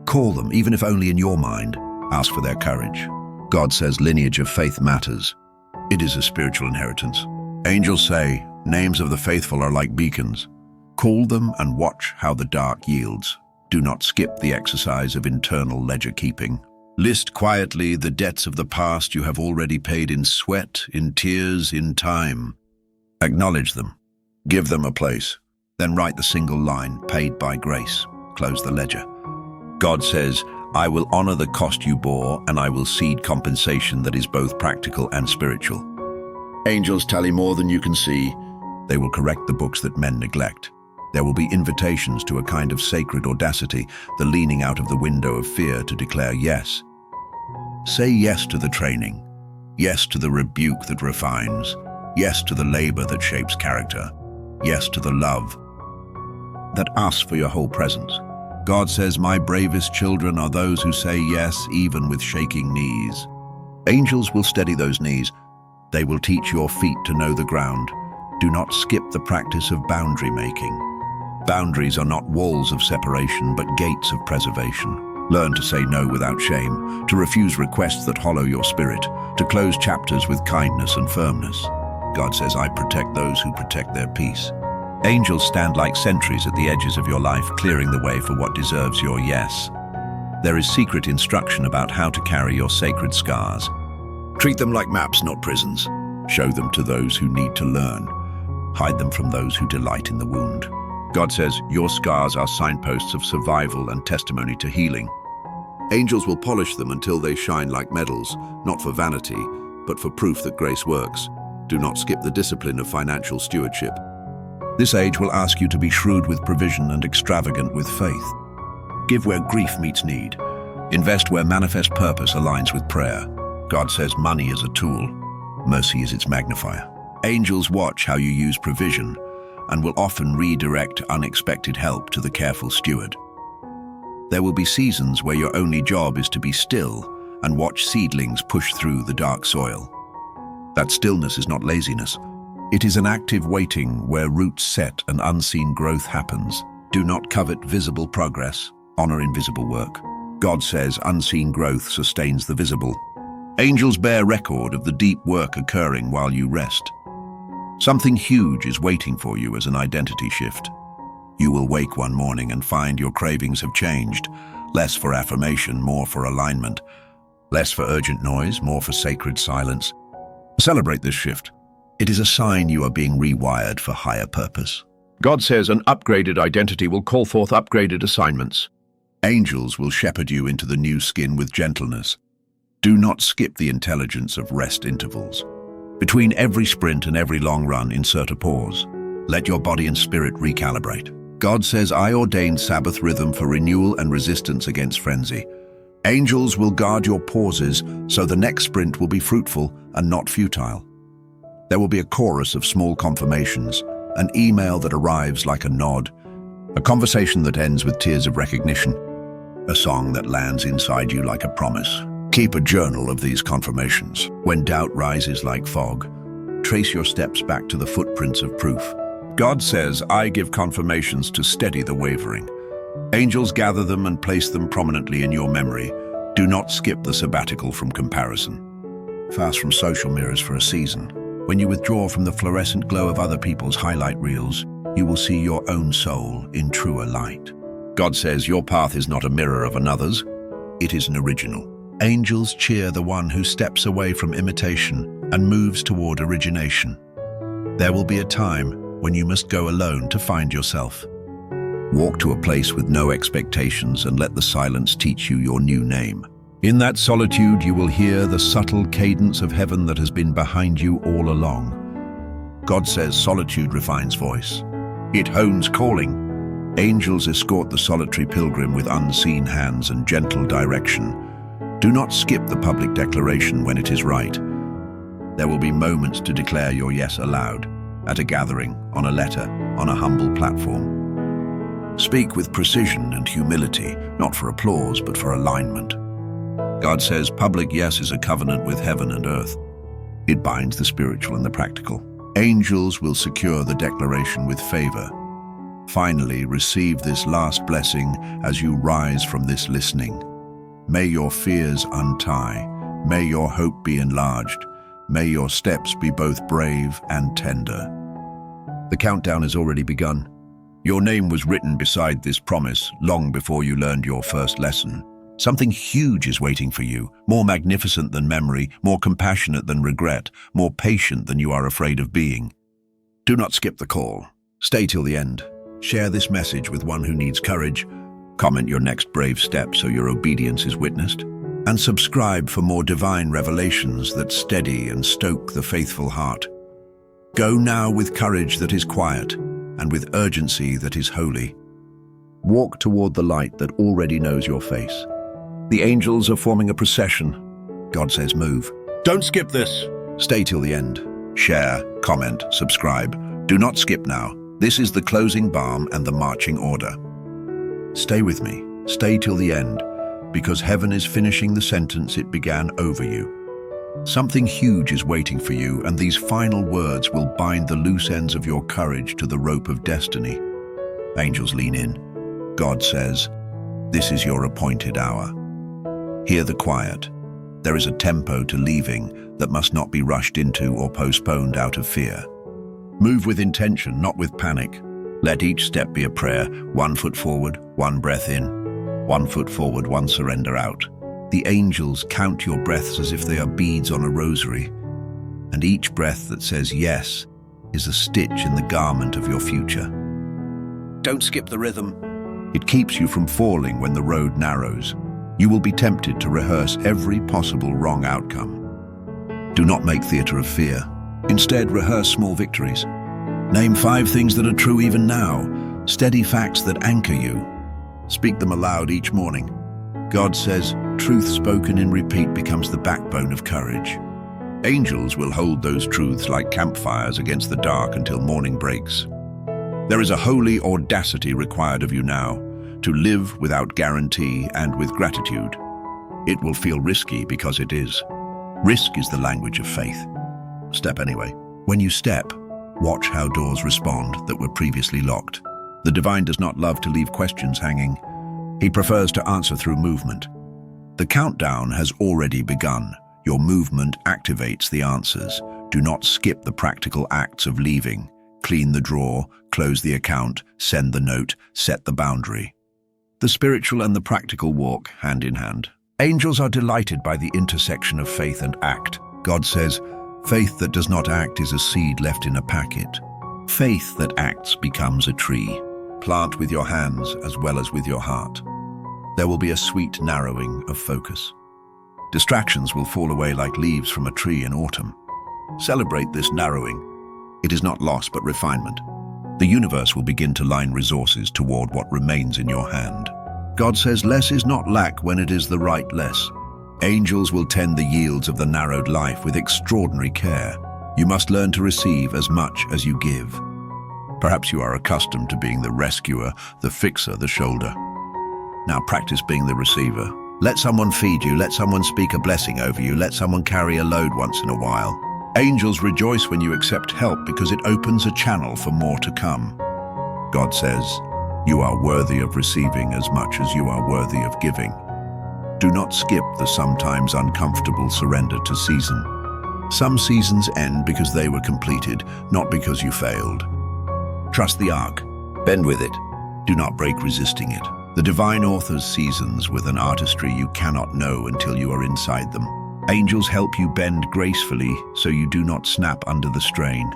Call them, even if only in your mind. Ask for their courage. God says lineage of faith matters. It is a spiritual inheritance. Angels say, names of the faithful are like beacons. Call them and watch how the dark yields. Do not skip the exercise of internal ledger keeping. List quietly the debts of the past you have already paid in sweat, in tears, in time. Acknowledge them. Give them a place. Then write the single line, paid by grace. Close the ledger. God says, I will honor the cost you bore, and I will cede compensation that is both practical and spiritual. Angels tally more than you can see. They will correct the books that men neglect. There will be invitations to a kind of sacred audacity, the leaning out of the window of fear to declare yes. Say yes to the training, yes to the rebuke that refines, yes to the labor that shapes character, yes to the love that asks for your whole presence. God says, my bravest children are those who say yes, even with shaking knees. Angels will steady those knees. They will teach your feet to know the ground. Do not skip the practice of boundary making. Boundaries are not walls of separation, but gates of preservation. Learn to say no without shame, to refuse requests that hollow your spirit, to close chapters with kindness and firmness. God says, I protect those who protect their peace. Angels stand like sentries at the edges of your life, clearing the way for what deserves your yes. There is secret instruction about how to carry your sacred scars. Treat them like maps, not prisons. Show them to those who need to learn. Hide them from those who delight in the wound. God says, your scars are signposts of survival and testimony to healing. Angels will polish them until they shine like medals, not for vanity, but for proof that grace works. Do not skip the discipline of financial stewardship. This age will ask you to be shrewd with provision and extravagant with faith. Give where grief meets need. Invest where manifest purpose aligns with prayer. God says money is a tool. Mercy is its magnifier. Angels watch how you use provision and will often redirect unexpected help to the careful steward. There will be seasons where your only job is to be still and watch seedlings push through the dark soil. That stillness is not laziness. It is an active waiting where roots set and unseen growth happens. Do not covet visible progress, honor invisible work. God says unseen growth sustains the visible. Angels bear record of the deep work occurring while you rest. Something huge is waiting for you as an identity shift. You will wake one morning and find your cravings have changed. Less for affirmation, more for alignment. Less for urgent noise, more for sacred silence. Celebrate this shift. It is a sign you are being rewired for higher purpose. God says an upgraded identity will call forth upgraded assignments. Angels will shepherd you into the new skin with gentleness. Do not skip the intelligence of rest intervals. Between every sprint and every long run, insert a pause. Let your body and spirit recalibrate. God says, I ordained Sabbath rhythm for renewal and resistance against frenzy. Angels will guard your pauses so the next sprint will be fruitful and not futile. There will be a chorus of small confirmations, an email that arrives like a nod, a conversation that ends with tears of recognition, a song that lands inside you like a promise. Keep a journal of these confirmations. When doubt rises like fog, trace your steps back to the footprints of proof. God says, I give confirmations to steady the wavering. Angels gather them and place them prominently in your memory. Do not skip the sabbatical from comparison. Fast from social mirrors for a season. When you withdraw from the fluorescent glow of other people's highlight reels, you will see your own soul in truer light. God says your path is not a mirror of another's, it is an original. Angels cheer the one who steps away from imitation and moves toward origination. There will be a time when you must go alone to find yourself. Walk to a place with no expectations and let the silence teach you your new name. In that solitude, you will hear the subtle cadence of heaven that has been behind you all along. God says solitude refines voice. It hones calling. Angels escort the solitary pilgrim with unseen hands and gentle direction. Do not skip the public declaration when it is right. There will be moments to declare your yes aloud, at a gathering, on a letter, on a humble platform. Speak with precision and humility, not for applause, but for alignment. God says public yes is a covenant with heaven and earth. It binds the spiritual and the practical. Angels will secure the declaration with favor. Finally, receive this last blessing as you rise from this listening. May your fears untie. May your hope be enlarged. May your steps be both brave and tender. The countdown has already begun. Your name was written beside this promise long before you learned your first lesson. Something huge is waiting for you, more magnificent than memory, more compassionate than regret, more patient than you are afraid of being. Do not skip the call. Stay till the end. Share this message with one who needs courage. Comment your next brave step so your obedience is witnessed. And subscribe for more divine revelations that steady and stoke the faithful heart. Go now with courage that is quiet and with urgency that is holy. Walk toward the light that already knows your face. The angels are forming a procession. God says move. Don't skip this. Stay till the end. Share, comment, subscribe. Do not skip now. This is the closing balm and the marching order. Stay with me. Stay till the end, because heaven is finishing the sentence it began over you. Something huge is waiting for you, and these final words will bind the loose ends of your courage to the rope of destiny. Angels lean in. God says, this is your appointed hour. Hear the quiet. There is a tempo to leaving that must not be rushed into or postponed out of fear. Move with intention, not with panic. Let each step be a prayer, 1 foot forward, 1 breath in, 1 foot forward, 1 surrender out. The angels count your breaths as if they are beads on a rosary, and each breath that says yes is a stitch in the garment of your future. Don't skip the rhythm. It keeps you from falling when the road narrows. You will be tempted to rehearse every possible wrong outcome. Do not make theater of fear. Instead, rehearse small victories. Name 5 things that are true even now, steady facts that anchor you. Speak them aloud each morning. God says, truth spoken in repeat becomes the backbone of courage. Angels will hold those truths like campfires against the dark until morning breaks. There is a holy audacity required of you now, to live without guarantee and with gratitude. It will feel risky because it is. Risk is the language of faith. Step anyway. When you step, watch how doors respond that were previously locked. The divine does not love to leave questions hanging. He prefers to answer through movement. The countdown has already begun. Your movement activates the answers. Do not skip the practical acts of leaving. Clean the drawer, close the account, send the note, set the boundary. The spiritual and the practical walk hand in hand. Angels are delighted by the intersection of faith and act. God says, faith that does not act is a seed left in a packet. Faith that acts becomes a tree. Plant with your hands as well as with your heart. There will be a sweet narrowing of focus. Distractions will fall away like leaves from a tree in autumn. Celebrate this narrowing. It is not loss but refinement. The universe will begin to line resources toward what remains in your hand. God says less is not lack when it is the right less. Angels will tend the yields of the narrowed life with extraordinary care. You must learn to receive as much as you give. Perhaps you are accustomed to being the rescuer, the fixer, the shoulder. Now practice being the receiver. Let someone feed you, let someone speak a blessing over you, let someone carry a load once in a while. Angels rejoice when you accept help because it opens a channel for more to come. God says, you are worthy of receiving as much as you are worthy of giving. Do not skip the sometimes uncomfortable surrender to season. Some seasons end because they were completed, not because you failed. Trust the arc. Bend with it. Do not break resisting it. The divine authors seasons with an artistry you cannot know until you are inside them. Angels help you bend gracefully so you do not snap under the strain.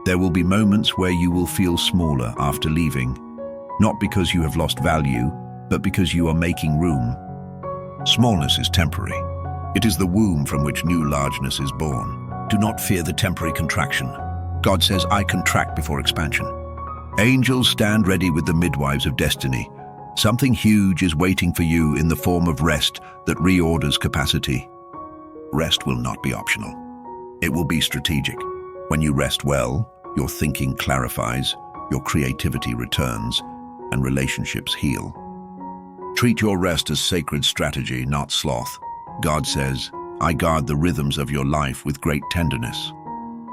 There will be moments where you will feel smaller after leaving, not because you have lost value, but because you are making room. Smallness is temporary. It is the womb from which new largeness is born. Do not fear the temporary contraction. God says, I contract before expansion. Angels stand ready with the midwives of destiny. Something huge is waiting for you in the form of rest that reorders capacity. Rest will not be optional. It will be strategic. When you rest well, your thinking clarifies, your creativity returns, and relationships heal. Treat your rest as sacred strategy, not sloth. God says, I guard the rhythms of your life with great tenderness.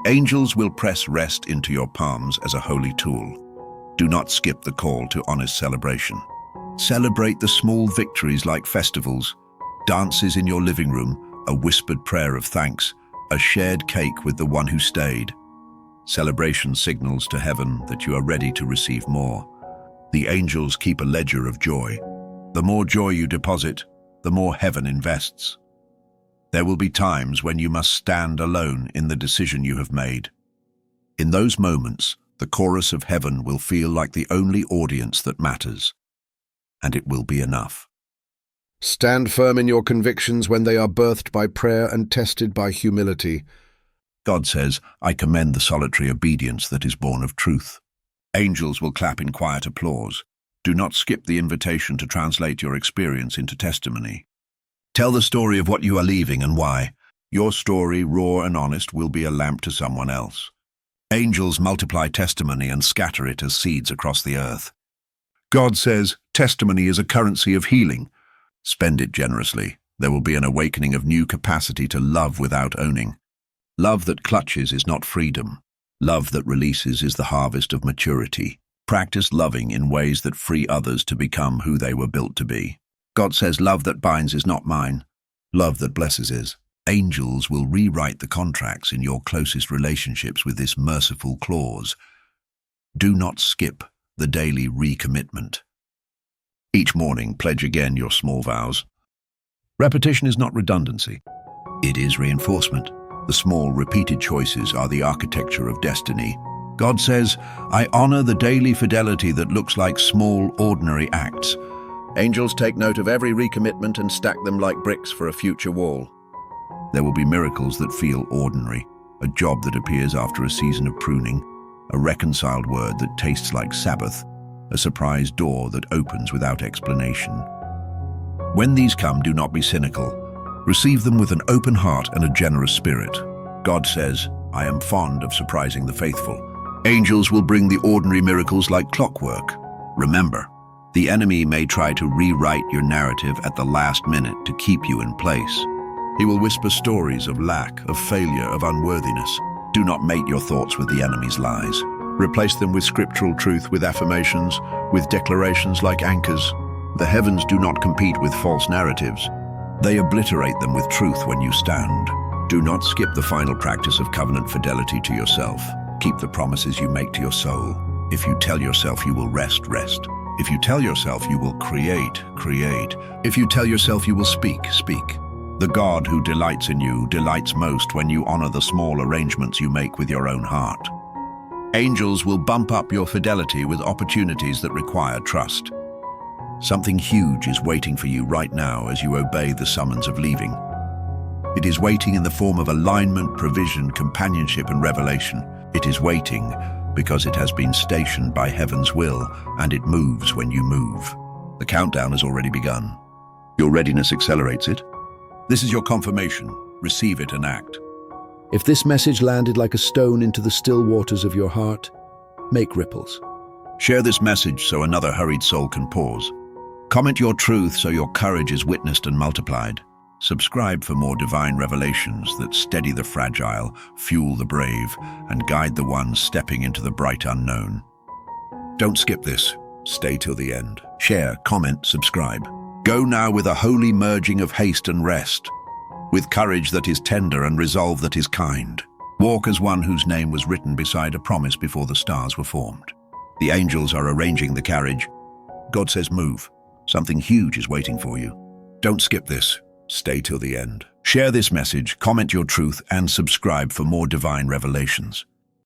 Angels will press rest into your palms as a holy tool. Do not skip the call to honest celebration. Celebrate the small victories like festivals, dances in your living room, a whispered prayer of thanks, a shared cake with the one who stayed. Celebration signals to heaven that you are ready to receive more. The angels keep a ledger of joy. The more joy you deposit, the more heaven invests. There will be times when you must stand alone in the decision you have made. In those moments, the chorus of heaven will feel like the only audience that matters, and it will be enough. Stand firm in your convictions when they are birthed by prayer and tested by humility. God says, I commend the solitary obedience that is born of truth. Angels will clap in quiet applause. Do not skip the invitation to translate your experience into testimony. Tell the story of what you are leaving and why. Your story, raw and honest, will be a lamp to someone else. Angels multiply testimony and scatter it as seeds across the earth. God says, testimony is a currency of healing. Spend it generously. There will be an awakening of new capacity to love without owning. Love that clutches is not freedom. Love that releases is the harvest of maturity. Practice loving in ways that free others to become who they were built to be. God says, love that binds is not mine. Love that blesses is. Angels will rewrite the contracts in your closest relationships with this merciful clause. Do not skip the daily recommitment. Each morning, pledge again your small vows. Repetition is not redundancy. It is reinforcement. The small, repeated choices are the architecture of destiny. God says, I honor the daily fidelity that looks like small, ordinary acts. Angels take note of every recommitment and stack them like bricks for a future wall. There will be miracles that feel ordinary, a job that appears after a season of pruning, a reconciled word that tastes like Sabbath, a surprise door that opens without explanation. When these come, do not be cynical. Receive them with an open heart and a generous spirit. God says, I am fond of surprising the faithful. Angels will bring the ordinary miracles like clockwork. Remember, the enemy may try to rewrite your narrative at the last minute to keep you in place. He will whisper stories of lack, of failure, of unworthiness. Do not mate your thoughts with the enemy's lies. Replace them with scriptural truth, with affirmations, with declarations like anchors. The heavens do not compete with false narratives. They obliterate them with truth when you stand. Do not skip the final practice of covenant fidelity to yourself. Keep the promises you make to your soul. If you tell yourself you will rest, rest. If you tell yourself you will create, create. If you tell yourself you will speak, speak. The God who delights in you delights most when you honor the small arrangements you make with your own heart. Angels will bump up your fidelity with opportunities that require trust. Something huge is waiting for you right now as you obey the summons of leaving. It is waiting in the form of alignment, provision, companionship, and revelation. It is waiting because it has been stationed by heaven's will, and it moves when you move. The countdown has already begun. Your readiness accelerates it. This is your confirmation. Receive it and act. If this message landed like a stone into the still waters of your heart, make ripples. Share this message so another hurried soul can pause. Comment your truth so your courage is witnessed and multiplied. Subscribe for more divine revelations that steady the fragile, fuel the brave, and guide the ones stepping into the bright unknown. Don't skip this. Stay till the end. Share, comment, subscribe. Go now with a holy merging of haste and rest, with courage that is tender and resolve that is kind. Walk as one whose name was written beside a promise before the stars were formed. The angels are arranging the carriage. God says move. Something huge is waiting for you. Don't skip this. Stay till the end. Share this message, comment your truth, and subscribe for more divine revelations.